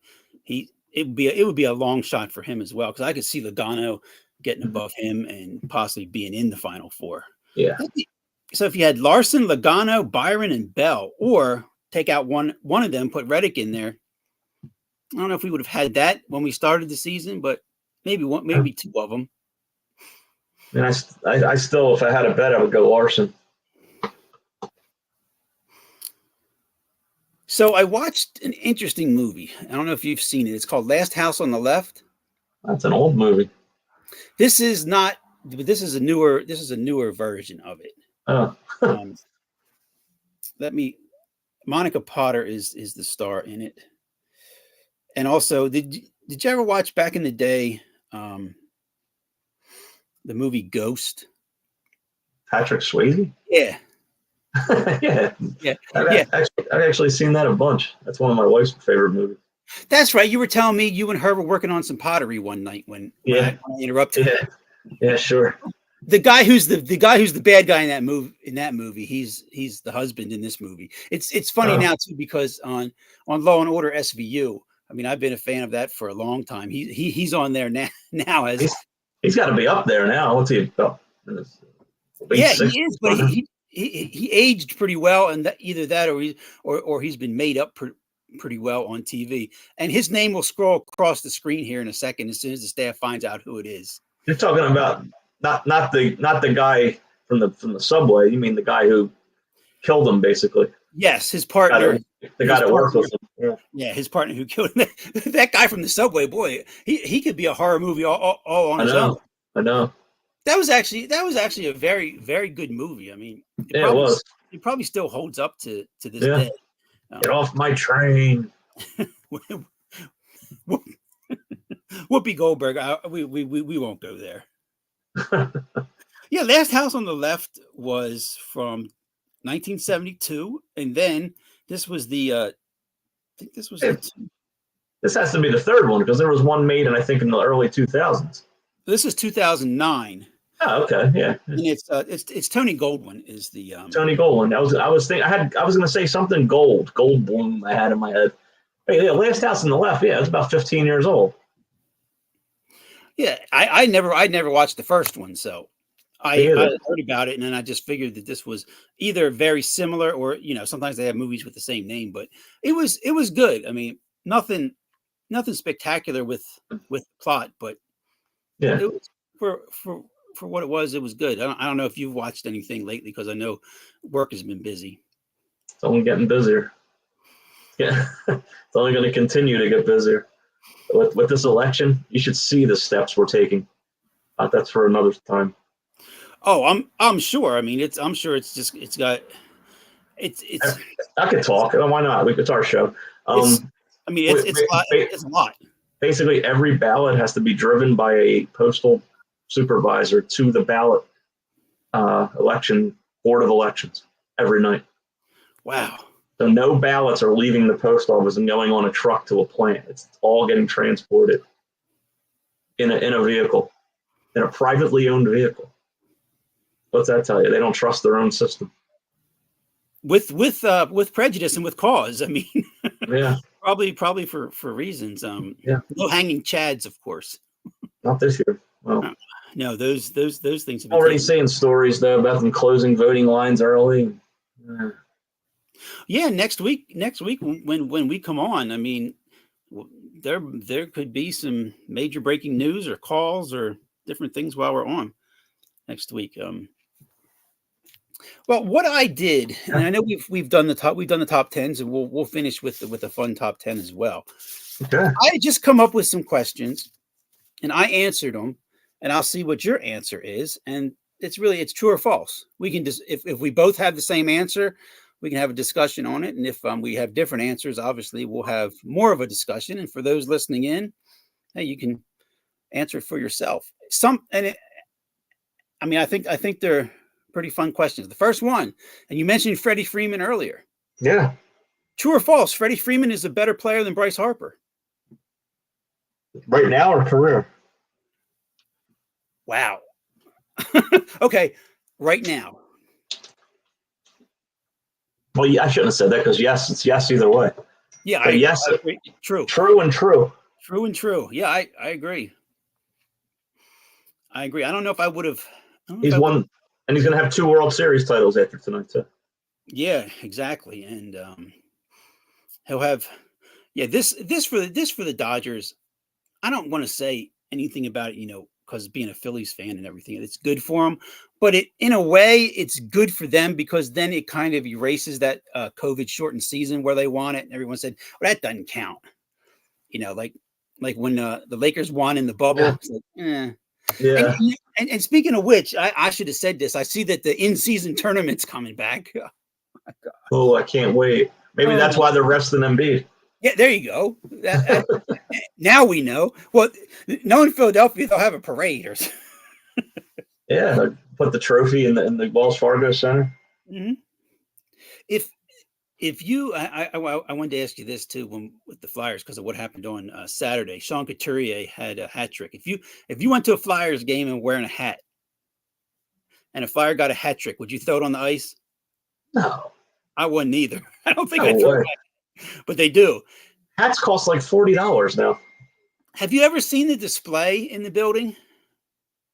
it would be a long shot for him as well, because I could see Logano getting above him and possibly being in the final 4. Yeah. So if you had Larson, Logano, Byron, and Bell, or take out one of them, put Reddick in there. I don't know if we would have had that when we started the season, but maybe 2 of them. And I still, if I had a bet, I would go Larson. So I watched an interesting movie. I don't know if you've seen it. It's called Last House on the Left. That's an old movie. This is not, but this is a newer version of it. Oh. Let me Monica Potter is the star in it. And also, did you ever watch back in the day the movie Ghost? Patrick Swayze? Yeah. Yeah. Yeah. I've actually seen that a bunch. That's one of my wife's favorite movies. That's right. You were telling me you and her were working on some pottery one night when I interrupted. Yeah, sure. The guy who's the bad guy in that movie, he's the husband in this movie. It's funny now too, because on Law and Order SVU, I mean, I've been a fan of that for a long time. He's on there now as he's got to be up there now. What's he about? Yeah, he is, but he aged pretty well, and either that or he's been made up pretty well on TV. And his name will scroll across the screen here in a second as soon as the staff finds out who it is. You're talking about not the guy from the subway. You mean the guy who killed him, basically? Yes, his partner. The guy that worked with him. Yeah, his partner who killed him. That guy from the subway, boy, he could be a horror movie all on his own. I know. That was actually a very, very good movie. I mean, it was. It probably still holds up to this day. Get off my train. Whoopi Goldberg. We won't go there. Yeah, Last House on the Left was from 1972, and then this was I think this was. This has to be the third one because there was one made, and I think in the early 2000s. This is 2009. Oh, okay, yeah. And it's Tony Goldwyn is the Tony Goldwyn. I was going to say something Goldblum I had in my head. Hey, yeah, Last House on the Left. Yeah, it's about 15 years old. Yeah, I never watched the first one, so I heard about it, and then I just figured that this was either very similar or sometimes they have movies with the same name, but it was good. I mean, nothing spectacular with the plot, but yeah, it was for what it was good. I don't know if you've watched anything lately because I know work has been busy. It's only getting busier. Yeah, it's only going to continue to get busier. With this election, you should see the steps we're taking. That's for another time. Oh, I'm sure. I mean, I'm sure it's got. I could talk. Why not? It's our show. It's a lot. Basically, every ballot has to be driven by a postal supervisor to the ballot board of elections every night. Wow. So no ballots are leaving the post office and going on a truck to a plant. It's all getting transported in a vehicle, in a privately owned vehicle. What's that tell you? They don't trust their own system. With prejudice and with cause. I mean, yeah, probably for reasons. No hanging chads, of course. Not this year. Well, no, those things. Have already seeing stories though about them closing voting lines early. Yeah, next week when we come on, I mean, there could be some major breaking news or calls or different things while we're on next week. Well, what I did, and I know we've done the top tens, and we'll finish with a fun top 10 as well. Okay. I just come up with some questions, and I answered them, and I'll see what your answer is, and it's true or false. We can just if we both have the same answer, we can have a discussion on it, and if we have different answers, obviously we'll have more of a discussion. And for those listening in, hey, you can answer it for yourself. I think they're pretty fun questions. The first one, and you mentioned Freddie Freeman earlier. Yeah. True or false? Freddie Freeman is a better player than Bryce Harper. Right now or career? Wow. Okay, right now. Well, yeah, I shouldn't have said that because it's yes either way. Yeah, I agree. True. True and true. True and true. Yeah, I agree. I agree. I don't know if I would have. He's won, and he's going to have 2 World Series titles after tonight too. Yeah, exactly, and he'll have. Yeah, this for the Dodgers. I don't want to say anything about it, because being a Phillies fan and everything, it's good for them. But in a way, it's good for them because then it kind of erases that COVID shortened season where they won it, and everyone said, "Well, that doesn't count." Like when the Lakers won in the bubble. Yeah. It's like, Yeah. And speaking of which, I should have said this. I see that the in-season tournament's coming back. Oh, I can't wait. Maybe that's why they're resting Embiid. Yeah, there you go. Now we know. Well, knowing Philadelphia, they'll have a parade or something. Yeah, put the trophy in the Wells Fargo Center. Mm-hmm. If you, I wanted to ask you this too, with the Flyers, because of what happened on Saturday. Sean Couturier had a hat trick. If you went to a Flyers game and wearing a hat, and a Flyer got a hat trick, would you throw it on the ice? No, I wouldn't either. I don't think No I'd throw way. it, but they do. Hats cost like $40 now. Have you ever seen the display in the building?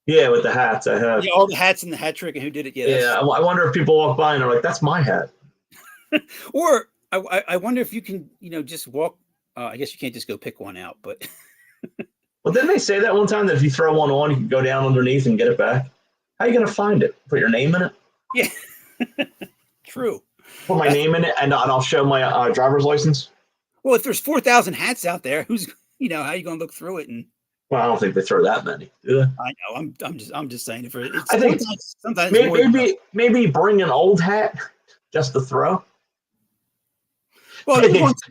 Yeah, with the hats I have. Yeah, all the hats and the hat trick and who did it? Yeah, I wonder if people walk by and are like, "That's my hat." Or I wonder if you can, just walk. I guess you can't just go pick one out, but Well, didn't they say that one time that if you throw one on, you can go down underneath and get it back? How are you going to find it? Put your name in it? yeah, true. Put my name in it, and I'll show my driver's license. Well, if there's 4,000 hats out there, how are you going to look through it? And Well, I don't think they throw that many, do they? I know, I'm just saying it's I think sometimes more maybe bring an old hat just to throw. well,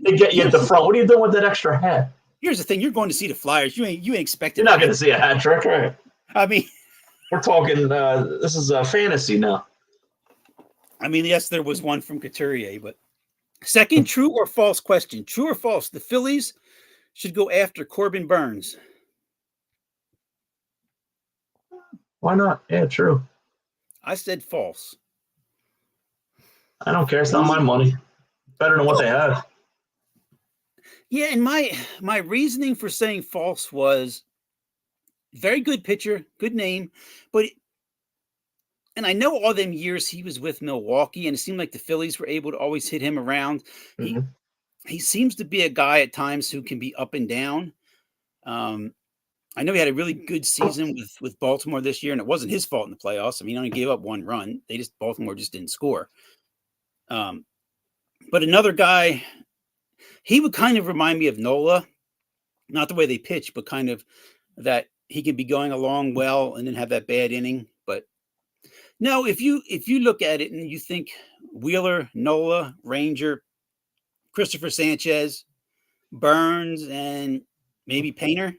They get you at the front. What are you doing with that extra hat? here's the thing: you're going to see the Flyers. You ain't expecting. You're not going to see a hat trick, right? I mean, We're talking. This is a fantasy now. yes, there was one from Couturier, but second, true or false question: true or false? The Phillies should go after Corbin Burns. Why not? Yeah, true. I said false. I don't care. It's not my money. Better than what they have. Yeah, and my reasoning for saying false was very good pitcher, good name, and I know all them years he was with Milwaukee, and it seemed like the Phillies were able to always hit him around. Mhm. He seems to be a guy at times who can be up and down. I know he had a really good season with Baltimore this year, and it wasn't his fault in the playoffs. He only gave up one run. Baltimore just didn't score. But another guy, he would kind of remind me of Nola, not the way they pitch, but kind of that he can be going along well and then have that bad inning. But no, if you look at it and you think Wheeler, Nola, Ranger, Christopher Sanchez, Burns, and maybe Painter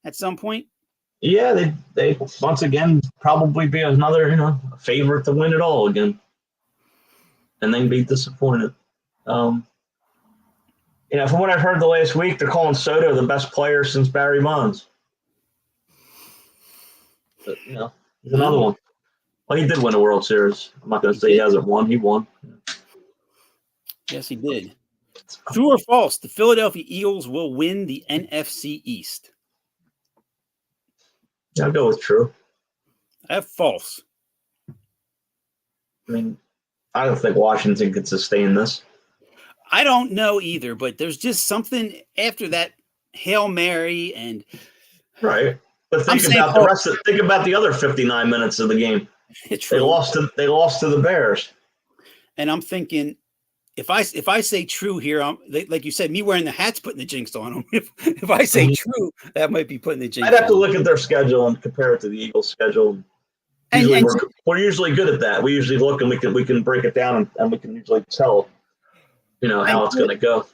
at some point. Yeah, they once again probably be another favorite to win it all again, and then be disappointed. From what I've heard the last week, they're calling Soto the best player since Barry Bonds. But, he's another one. Well, he did win a World Series. I'm not going to say he hasn't won. He won. Yes, he did. True or false? The Philadelphia Eagles will win the NFC East. I'll go with true. I have false. I don't think Washington can sustain this. I don't know either, but there's just something after that Hail Mary and right. But think about the rest. Think about the other 59 minutes of the game. They lost to the Bears. And I'm thinking, if I say true here, like you said, me wearing the hat's putting the jinx on them. If I say true, that might be putting the jinx. I'd have to look at their schedule and compare it to the Eagles' schedule. We're usually good at that. We usually look and we can break it down and we can usually tell, how it's going to go.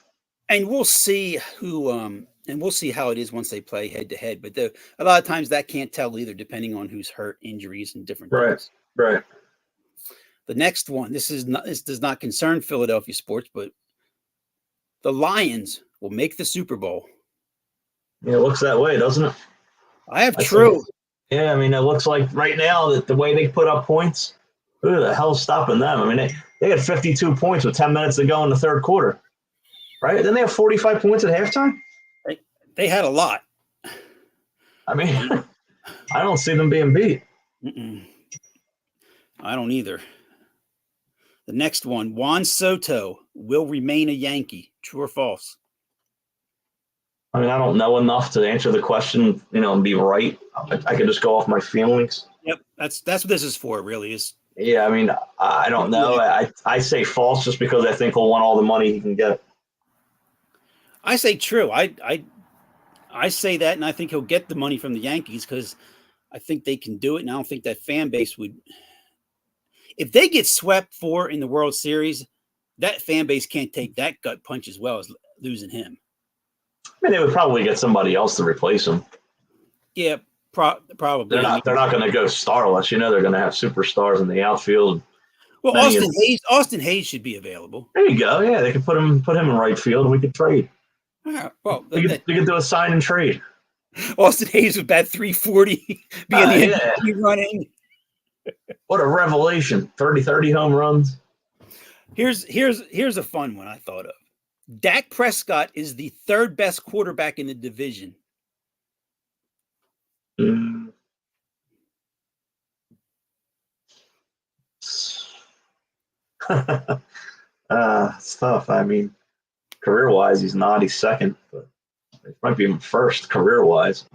And we'll see how it is once they play head to head. But a lot of times that can't tell either, depending on who's hurt, injuries, and different things. Right. The next one, this does not concern Philadelphia sports, but the Lions will make the Super Bowl. Yeah, it looks that way, doesn't it? I have true. Yeah, it looks like right now that the way they put up points, who the hell's stopping them? They had 52 points with 10 minutes to go in the third quarter, right? Didn't they have 45 points at halftime? They had a lot. I don't see them being beat. I don't either. The next one, Juan Soto will remain a Yankee. True or false? I don't know enough to answer the question, and be right. I could just go off my feelings. Yep, that's what this is for, really. Is yeah, I don't know. I say false just because I think he'll want all the money he can get. I say true. I say that, and I think he'll get the money from the Yankees because I think they can do it, and I don't think that fan base would. If they get swept in the World Series, that fan base can't take that gut punch as well as losing him. I mean, they would probably get somebody else to replace him. Yeah, probably. They're not going to go starless. They're going to have superstars in the outfield. Well, Austin Hayes should be available. There you go. Yeah, they could put him in right field, and we could trade. Well, we could do a sign and trade. Austin Hayes with bat 340 being the MVP running. What a revelation! 30 home runs. Here's a fun one I thought of. Dak Prescott is the third best quarterback in the division. It's tough. I mean, career-wise, he's not. He's second, but it might be even first career-wise.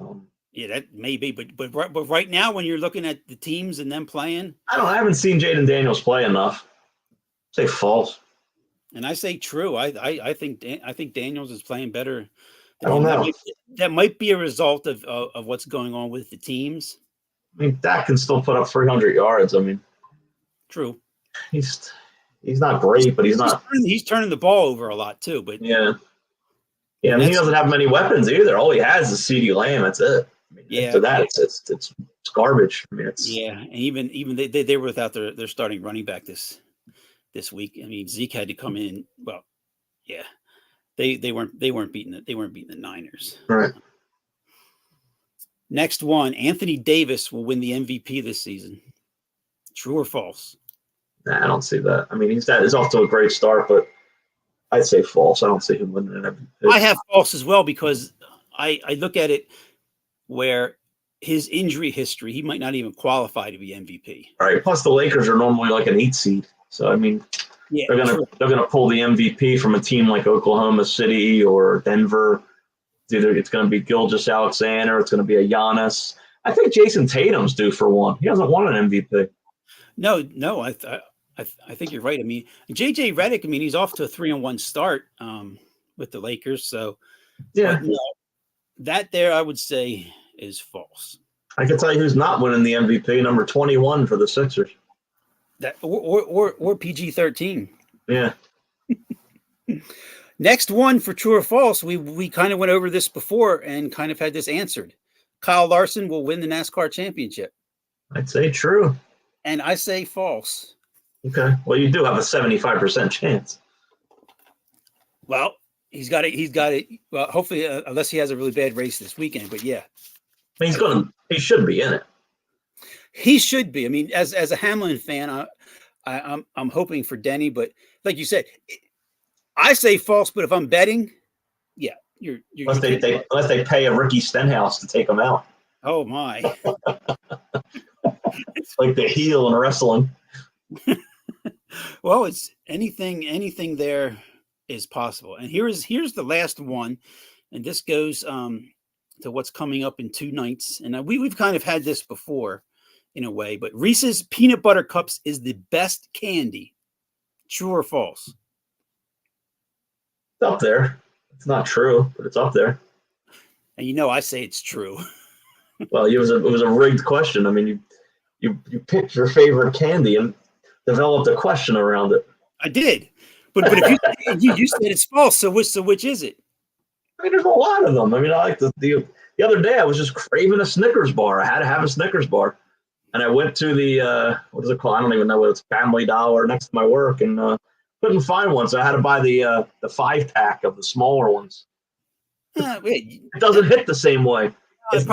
Yeah, that may be, but right now, when you're looking at the teams and them playing, I haven't seen Jaden Daniels play enough. Say false. And I say true. I think Daniels is playing better. I don't know. That might be a result of what's going on with the teams. I mean, Dak can still put up 300 yards. I mean, true. He's not great, but he's not. He's turning the ball over a lot too. But yeah. I mean, he doesn't have many weapons either. All he has is CeeDee Lamb. That's it. I mean, after that, it's garbage. I mean, and even they were without their starting running back this week. I mean, Zeke had to come in. Well, yeah, they weren't beating the Niners. Right. Next one, Anthony Davis will win the MVP this season. True or false? Nah, I don't see that. I mean, he's off to a great start, but I'd say false. I don't see him winning an MVP. I have false as well because I look at it where his injury history, he might not even qualify to be MVP. All right. Plus, the Lakers are normally like an 8 seed, so I mean, they're gonna pull the MVP from a team like Oklahoma City or Denver. Either it's going to be Gilgeous-Alexander, it's going to be a Giannis. I think Jason Tatum's due for one. He hasn't won an MVP. No, I think you're right. I mean, JJ Redick, I mean, he's off to a 3-1 start with the Lakers. So, yeah, that there I would say is false. I can tell you who's not winning the MVP. Number 21 for the Sixers. That or PG-13. Yeah. Next one for true or false. We kind of went over this before and kind of had this answered. Kyle Larson will win the NASCAR championship. I'd say true. And I say false. Okay. Well, you do have a 75% chance. Well, he's got it. Well, hopefully, unless he has a really bad race this weekend. But yeah, he should be in it. He should be. I mean, as a Hamlin fan, I'm hoping for Denny. But like you said, I say false. But if I'm betting, yeah, you're unless they pay a Ricky Stenhouse to take him out. Oh my! It's like the heel in wrestling. Well, it's anything there is possible. And here's the last one, and this goes to what's coming up in 2 nights. And we've kind of had this before in a way, but Reese's Peanut Butter Cups is the best candy. True or false? It's up there. It's not true, but it's up there. And I say it's true. Well, it was a rigged question. I mean, you picked your favorite candy and developed a question around it. I did, but if you said it's false, so which is it? I mean, there's a lot of them. I mean, I like the other day I was just craving a Snickers bar. I had to have a Snickers bar, and I went to the what is it called? I don't even know what it's Family Dollar next to my work, and couldn't find one, so I had to buy the 5-pack of the smaller ones. It doesn't hit the same way. It's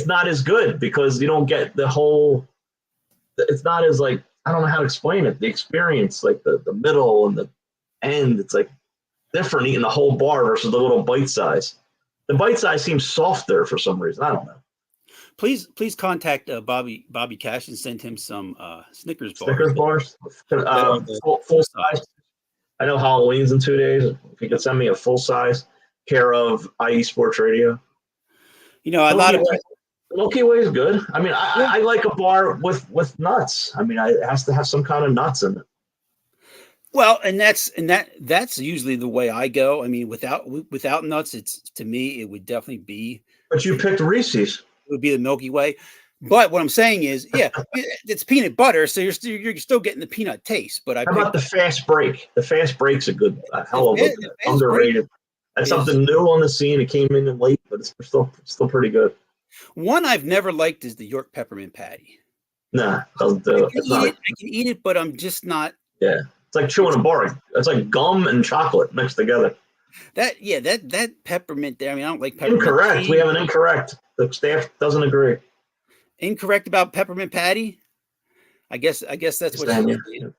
not as good because you don't get the whole. It's not as like, I don't know how to explain it. The experience, like the middle and the end, it's like different eating the whole bar versus the little bite size. The bite size seems softer for some reason. I don't know. Please contact Bobby Cash and send him some Snickers bars. Snickers bars, full size. I know Halloween's in 2 days. If you could send me a full size, care of IE Sports Radio. A lot of Milky Way is good. I mean, I like a bar with nuts. I mean, it has to have some kind of nuts in it. Well, and that's usually the way I go. I mean, without nuts, to me it would definitely be. But you picked Reese's. It would be the Milky Way, But what I'm saying is, yeah, it's peanut butter, so you're still getting the peanut taste. But How about the fast break? The fast break's a good, hell of a the fast underrated. That's is- something new on the scene. It came in late, but it's still pretty good. one I've never liked is the York peppermint patty. Nah, doesn't do it. It's not. I can eat it, but I'm just not. Yeah, it's like chewing a bar. It's like gum and chocolate mixed together. That peppermint there. I mean, I don't like peppermint. Incorrect. tea. We have an incorrect. The staff doesn't agree. Incorrect about peppermint patty. I guess that's what. Stand you're you. saying.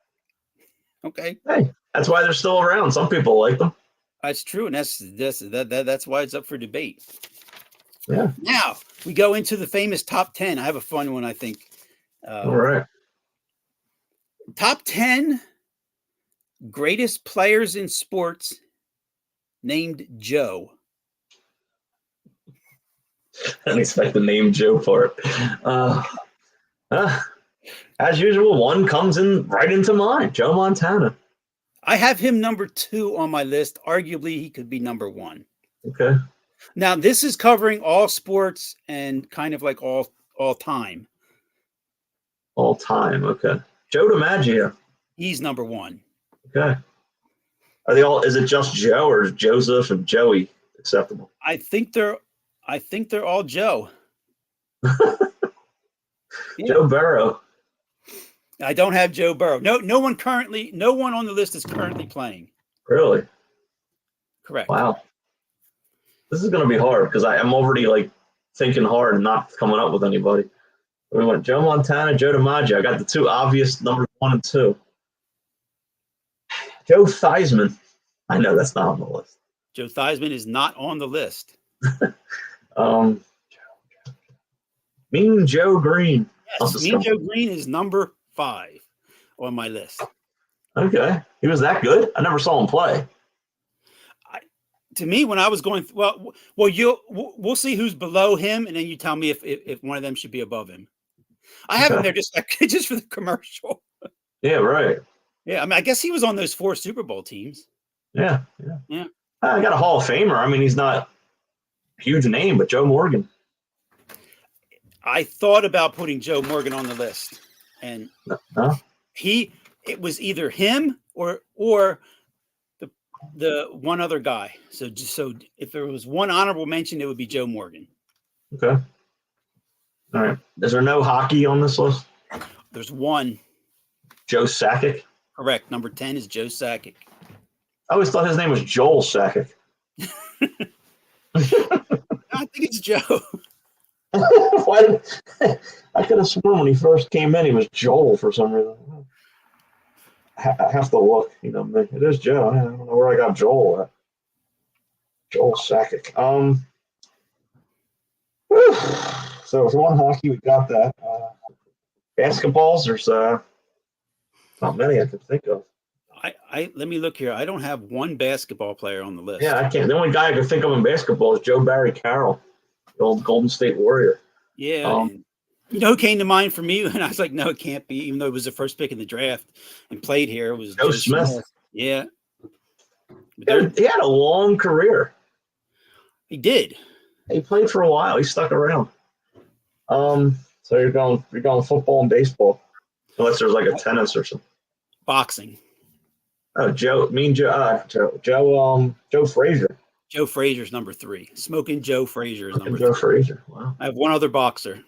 Okay, Hey, that's why they're still around. Some people like them. that's true, and that's why it's up for debate. Yeah. Now we go into the famous top 10. I have a fun one, I think. All right. Top 10 greatest players in sports named Joe. I didn't expect the name Joe for it. As usual, one comes in right into mind. Joe Montana. I have him number 2 on my list. Arguably, he could be number 1. Okay. Now, this is covering all sports and kind of like all time. All time. Okay. Joe DiMaggio. He's number 1. Okay. Are they all? Is it just Joe or is Joseph and Joey acceptable? I think they're all Joe. Yeah. Joe Burrow. I don't have Joe Burrow. No one on the list is currently playing. Really? Correct. Wow. This is going to be hard because I'm already like thinking hard and not coming up with anybody. We went Joe Montana, Joe DiMaggio. I got the two obvious numbers 1 and 2. Joe Theismann. I know that's not on the list. Joe Theismann is not on the list. Mean Joe Green. Yes, Mean Joe Green is number 5 on my list. Okay. He was that good? I never saw him play. To me, when I was going, we'll see who's below him, and then you tell me if one of them should be above him. I have him there just for the commercial. Yeah, right. Yeah, I mean, I guess he was on those 4 Super Bowl teams. Yeah. Yeah. I got a Hall of Famer. I mean, he's not a huge name, but Joe Morgan. I thought about putting Joe Morgan on the list, and Huh? it was either him or the one other guy. So if there was one honorable mention, it would be Joe Morgan. Okay. All right. Is there no hockey on this list? There's one. Joe Sakic? Correct. Number 10 is Joe Sakic. I always thought his name was Joel Sakic. I think it's Joe. Why I could have sworn when he first came in, he was Joel for some reason. I have to look. It is Joe. I don't know where I got Joel at. Joel Sakic. So if you want hockey, we got that. Basketballs, there's not many I can think of. Let me look here. I don't have one basketball player on the list. Yeah, I can't. The only guy I can think of in basketball is Joe Barry Carroll, the old Golden State Warrior. Yeah. Who came to mind for me? And I was like, no, it can't be, even though it was the first pick in the draft and played here. It was Joe Smith. Yeah. He had a long career. He did. He played for a while. He stuck around. So you're going football and baseball, unless there's like a tennis or something. Boxing. Oh, Joe Frazier. Joe Frazier's number 3. Smoking Joe Frazier is number 3. Joe Frazier. Wow. I have one other boxer.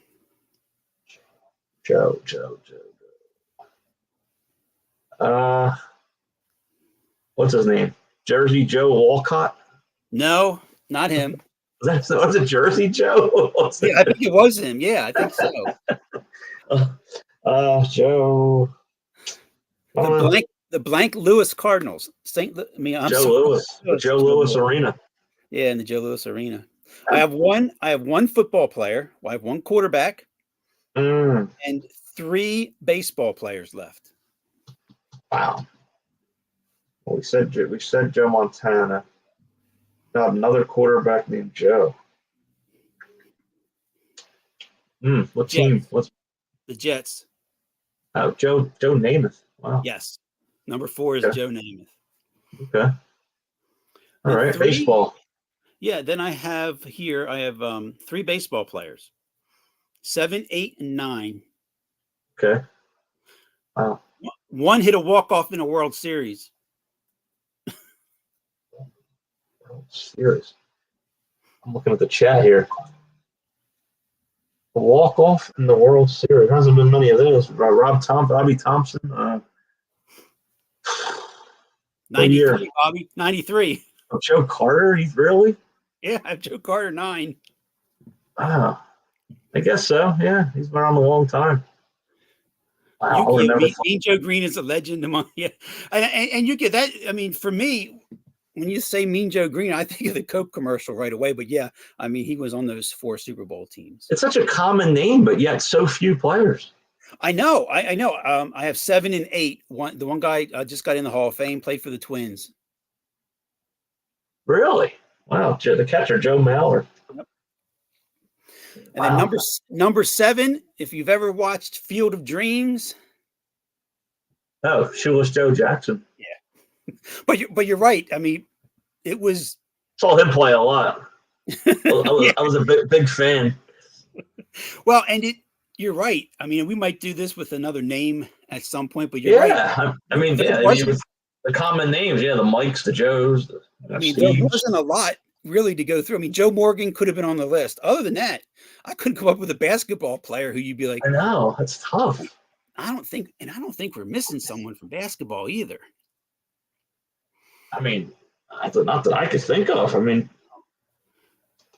Joe. What's his name? Jersey Joe Walcott? No, not him. Was it Jersey Joe? Yeah, I think it was him. Yeah, I think so. Joe. The blank Louis Cardinals. Joe Louis Arena. Yeah, in the Joe Louis Arena. I have one football player. I have one quarterback. And 3 baseball players left. Wow. Well, we said Joe Montana. Now another quarterback named Joe. What team? What's the Jets? Oh, Joe Namath. Wow. Yes. Number 4 is Joe Namath. Okay. All right. Baseball. Yeah. Then I have 3 baseball players. 7, 8, and 9. Okay. Wow. One hit a walk-off in a World Series. Serious. I'm looking at the chat here. A walk-off in the World Series. There hasn't been many of those. Robbie Thompson. 93, Bobby. 93. Oh, Joe Carter? He's really? Yeah, I have Joe Carter 9. Wow. I guess so. Yeah, he's been around a long time. Wow. Mean Joe Green is a legend among and you get that. I mean, for me, when you say Mean Joe Green, I think of the Coke commercial right away. But yeah, I mean, he was on those 4 Super Bowl teams. It's such a common name, but yet so few players. I know. I know. I have 7 and 8. The one guy just got in the Hall of Fame, played for the Twins. Really? Wow. The catcher, Joe Mauer. Yep. And then number 7, if you've ever watched Field of Dreams. Oh, Shoeless Joe Jackson. Yeah. But you're right. I mean, it was. Saw him play a lot. I was a big fan. Well, and you're right. I mean, we might do this with another name at some point, but you're right. I mean, the common names, the Mikes, the Joes. There wasn't a lot really to go through. I mean, Joe Morgan could have been on the list. Other than that, I couldn't come up with a basketball player who you'd be like, I know, that's tough. I don't think we're missing someone from basketball either. I mean, not that I could think of. I mean,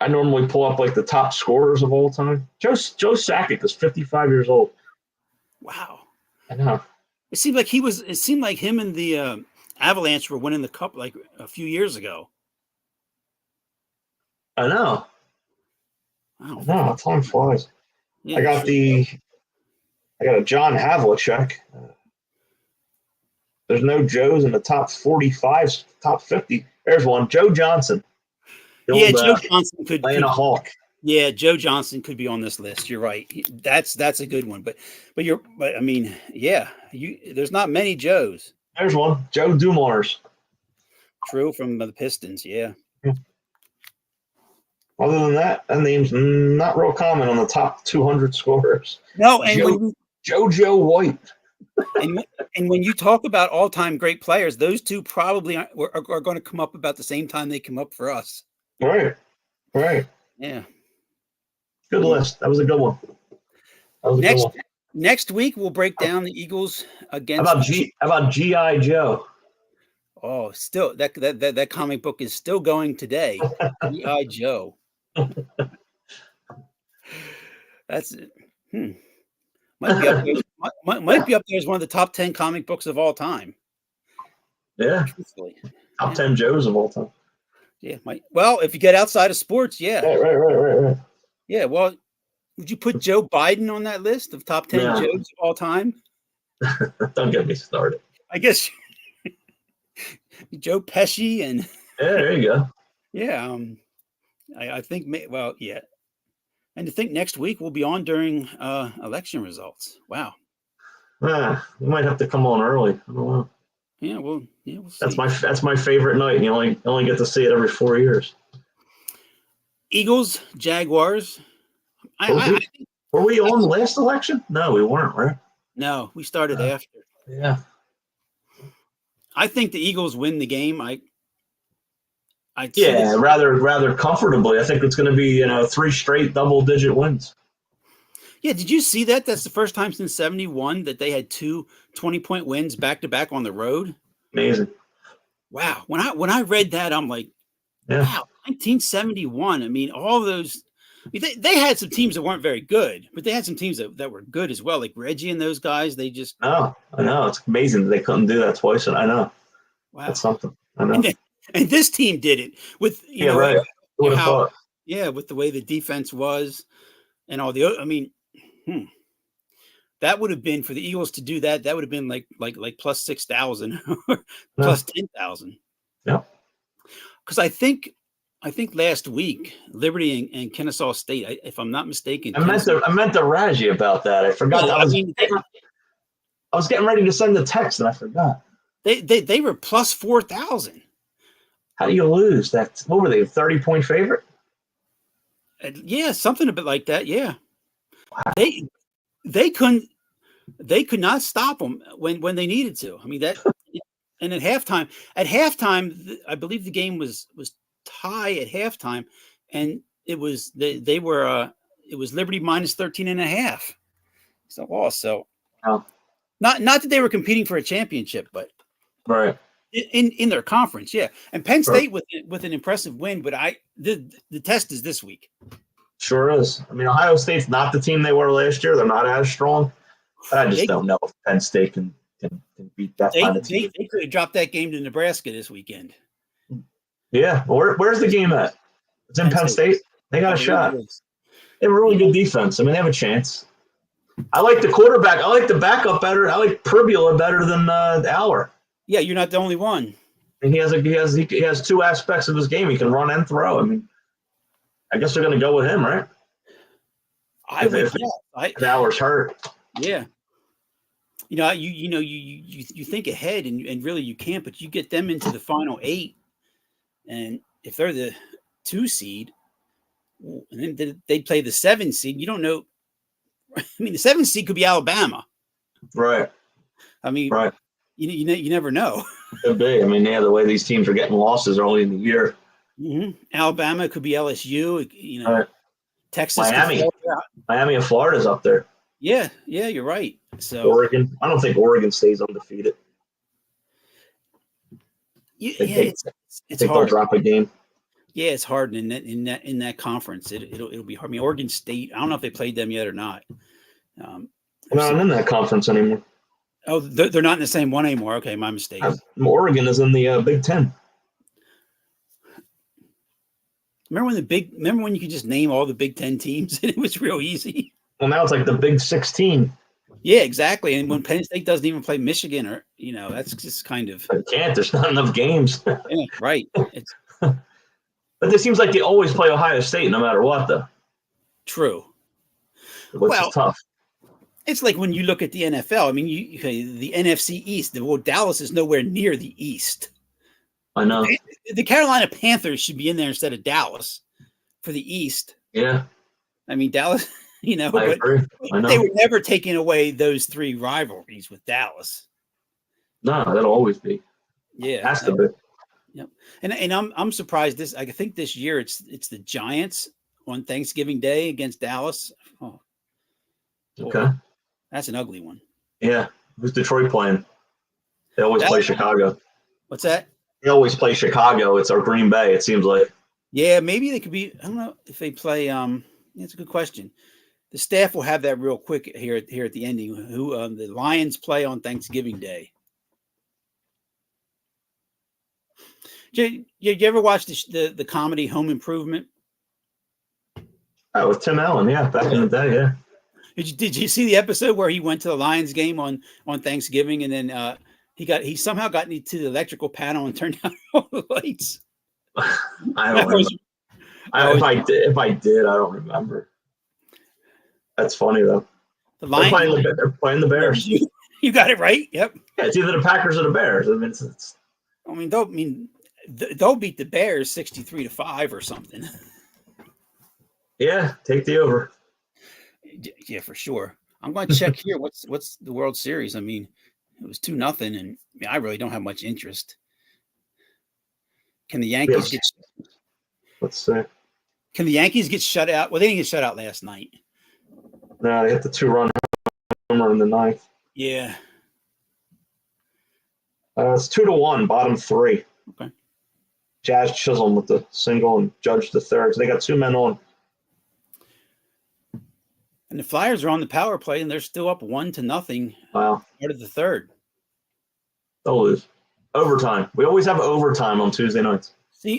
I normally pull up like the top scorers of all time. Joe Sakic is 55 years old. Wow. I know. It seemed like him and the Avalanche were winning the cup like a few years ago. I know. Wow. Time flies. Yeah, I got a John Havlicek. There's no Joes in the top 45, top 50. There's one. Joe Johnson. Joe Johnson could playing a Hawk. Yeah, Joe Johnson could be on this list. You're right. That's a good one. But I mean, yeah, there's not many Joes. There's one. Joe Dumars. True, from the Pistons. Yeah. Other than that name's not real common on the top 200 scorers. No, and JoJo White. and when you talk about all-time great players, those two probably are going to come up about the same time they come up for us. Right. Yeah. Good list. That was a good one. Next week we'll break down the Eagles against. How about G.I. Joe? Oh, still that comic book is still going today. G.I. Joe. That's it. Might be up there as one of the top 10 comic books of all time. Yeah. Truthfully. Top 10 Joes of all time. Yeah. Well, if you get outside of sports, yeah. Right. Yeah. Well, would you put Joe Biden on that list of top 10 Joes of all time? Don't get me started. I guess Joe Pesci and. Yeah, there you go. Yeah. I think, yeah. And to think next week we'll be on during election results. Wow. We might have to come on early. I don't know. Yeah, we'll see. That's my favorite night. You only get to see it every 4 years. Eagles, Jaguars. Were we on the last election? No, we weren't, right? No, we started after. Yeah. I think the Eagles win the game. Rather comfortably. I think it's going to be 3 straight double-digit wins. Yeah, did you see that? That's the first time since 71 that they had 2 20-point wins back-to-back on the road. Amazing. Wow. When I read that, I'm like, wow, 1971. I mean, all those – they had some teams that weren't very good, but they had some teams that were good as well, like Reggie and those guys. They just – Oh, I know. It's amazing that they couldn't do that twice. I know. Wow. That's something. I know. And this team did it with with the way the defense was and all the. I mean, that would have been for the Eagles to do that. That would have been like plus 6,000 or plus 10,000. Yeah. Because I think last week Liberty and Kennesaw State, if I'm not mistaken, I meant to razz you about that. I forgot. I was getting ready to send the text and I forgot. They were plus 4,000. How do you lose? What were they, 30-point favorite? Yeah, something a bit like that. Yeah. They could not stop them when they needed to. I mean that, and at halftime, I believe the game was tie at halftime, and it was it was Liberty minus 13.5. It's a loss. So not that they were competing for a championship, but right in their conference, yeah. And Penn State with an impressive win, but the test is this week. Sure is. I mean, Ohio State's not the team they were last year. They're not as strong. But I just don't know if Penn State can beat that kind of team. They could have dropped that game to Nebraska this weekend. Yeah. Where's the game at? It's in Penn State. They got a shot. They have a really good defense. I mean, they have a chance. I like the quarterback. I like the backup better. I like Pribula better than Aller. Yeah, you're not the only one. And he has two aspects of his game. He can run and throw. I mean, I guess they're going to go with him, right? If Aller's hurt. Yeah. You think ahead and really you can't, but you get them into the final 8, and if they're the 2 seed, and then they play the 7 seed, you don't know. I mean, the 7 seed could be Alabama, right? I mean, right. You never know. Could be. I mean, the way these teams are getting losses early in the year. Mm-hmm. Alabama could be LSU. Right. Texas, Miami, and Florida's up there. Yeah, you're right. So Oregon, I don't think Oregon stays undefeated. It's hard. They'll drop a game. Yeah, it's hard in that conference. It'll be hard. I mean, Oregon State. I don't know if they played them yet or not. They're not in that conference anymore. Oh, they're not in the same one anymore. Okay, my mistake. Oregon is in the Big Ten. Remember when you could just name all the Big Ten teams and it was real easy? Well, now it's like the Big 16. Yeah, exactly. And when Penn State doesn't even play Michigan, or that's just kind of. They can't. There's not enough games. Yeah, right. But it seems like they always play Ohio State no matter what, though. True. Which is tough. It's like when you look at the NFL. I mean, the NFC East. Well, Dallas is nowhere near the East. I know. The Carolina Panthers should be in there instead of Dallas for the East. Yeah. I mean, Dallas, I agree. I know. They were never taking away those 3 rivalries with Dallas. No, that'll always be. Yeah. It has to be. Yep. And I'm surprised I think this year it's the Giants on Thanksgiving Day against Dallas. Oh. Okay. That's an ugly one. Yeah. Who's Detroit playing? They always play Chicago. What's that? They always play Chicago. It's our Green Bay, it seems like. Yeah, maybe they could be. I don't know if they play. That's a good question. The staff will have that real quick here at the ending. Who the Lions play on Thanksgiving Day? Did you ever watch the comedy Home Improvement? Oh, with Tim Allen, yeah, back in the day, yeah. Did you see the episode where he went to the Lions game on Thanksgiving, and then he somehow got into the electrical panel and turned down all the lights? I don't remember. If I did, I don't remember. That's funny though. The Lions they're playing the Bears. You got it right. Yep. Yeah, it's either the Packers or the Bears. They'll beat the Bears 63-5 or something. Yeah, take the over. Yeah, for sure. I'm going to check here. What's the World Series? I mean, it was 2-0, and I really don't have much interest. Can the Yankees get? Let's see. Can the Yankees get shut out? Well, they didn't get shut out last night. No, they hit the 2-run homer in the 9th. Yeah. It's 2-1, bottom 3. Okay. Jazz Chisholm with the single and Judge the third. So they got 2 men on. And the Flyers are on the power play, and they're still up 1-0. Wow. Part of the third. They'll lose. Overtime. We always have overtime on Tuesday nights.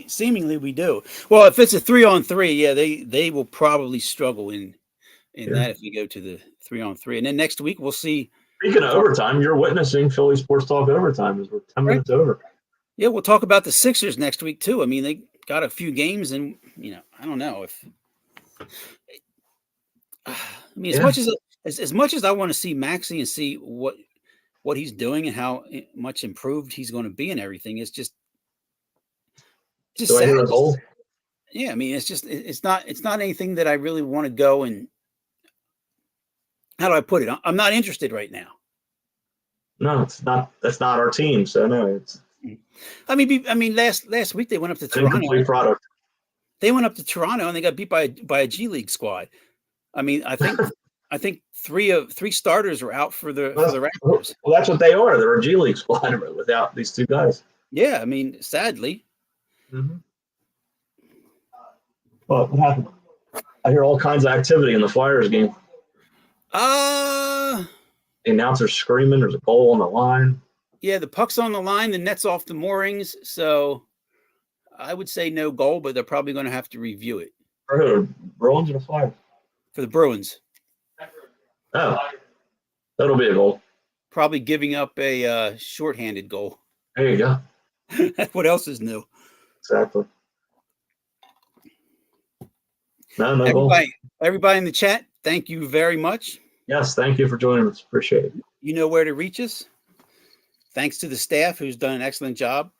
Seemingly we do. Well, if it's a 3-on-3, yeah, they will probably struggle in that if you go to the 3-on-3. And then next week we'll see. Speaking of overtime, you're witnessing Philly Sports Talk overtime as we're 10 minutes over. Yeah, we'll talk about the Sixers next week too. I mean, they got a few games, and I don't know if. I mean, as much as I want to see Maxey and see what he's doing and how much improved he's going to be and everything, it's just sad. Yeah, I mean, it's not anything that I really want to go and how do I put it? I'm not interested right now. No, it's not. That's not our team. So no, it's I mean, last week they went up to an Toronto. incomplete product. They went up to Toronto and they got beat by a G League squad. I mean, I think three starters were out for the Raptors. Well, that's what they are. They're a G League squad without these two guys. Yeah, I mean, sadly. Mm-hmm. Well, what happened? I hear all kinds of activity in the Flyers game. The announcer's screaming. There's a goal on the line. Yeah, the puck's on the line. The net's off the moorings. So I would say no goal, but they're probably going to have to review it. For who? Bruins or the Flyers? For the Bruins. Oh, that'll be a goal. Probably giving up a shorthanded goal. There you go. What else is new? Exactly. No goal. Everybody in the chat, thank you very much. Yes, thank you for joining us. Appreciate it. You know where to reach us. Thanks to the staff who's done an excellent job.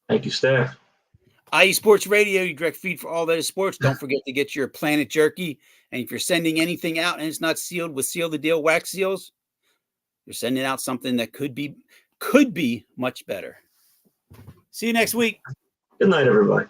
Thank you, staff. IE Sports Radio, your direct feed for all that is sports. Don't forget to get your Planet Jerky. And if you're sending anything out and it's not sealed with Seal the Deal wax seals, you're sending out something that could be much better. See you next week. Good night, everybody.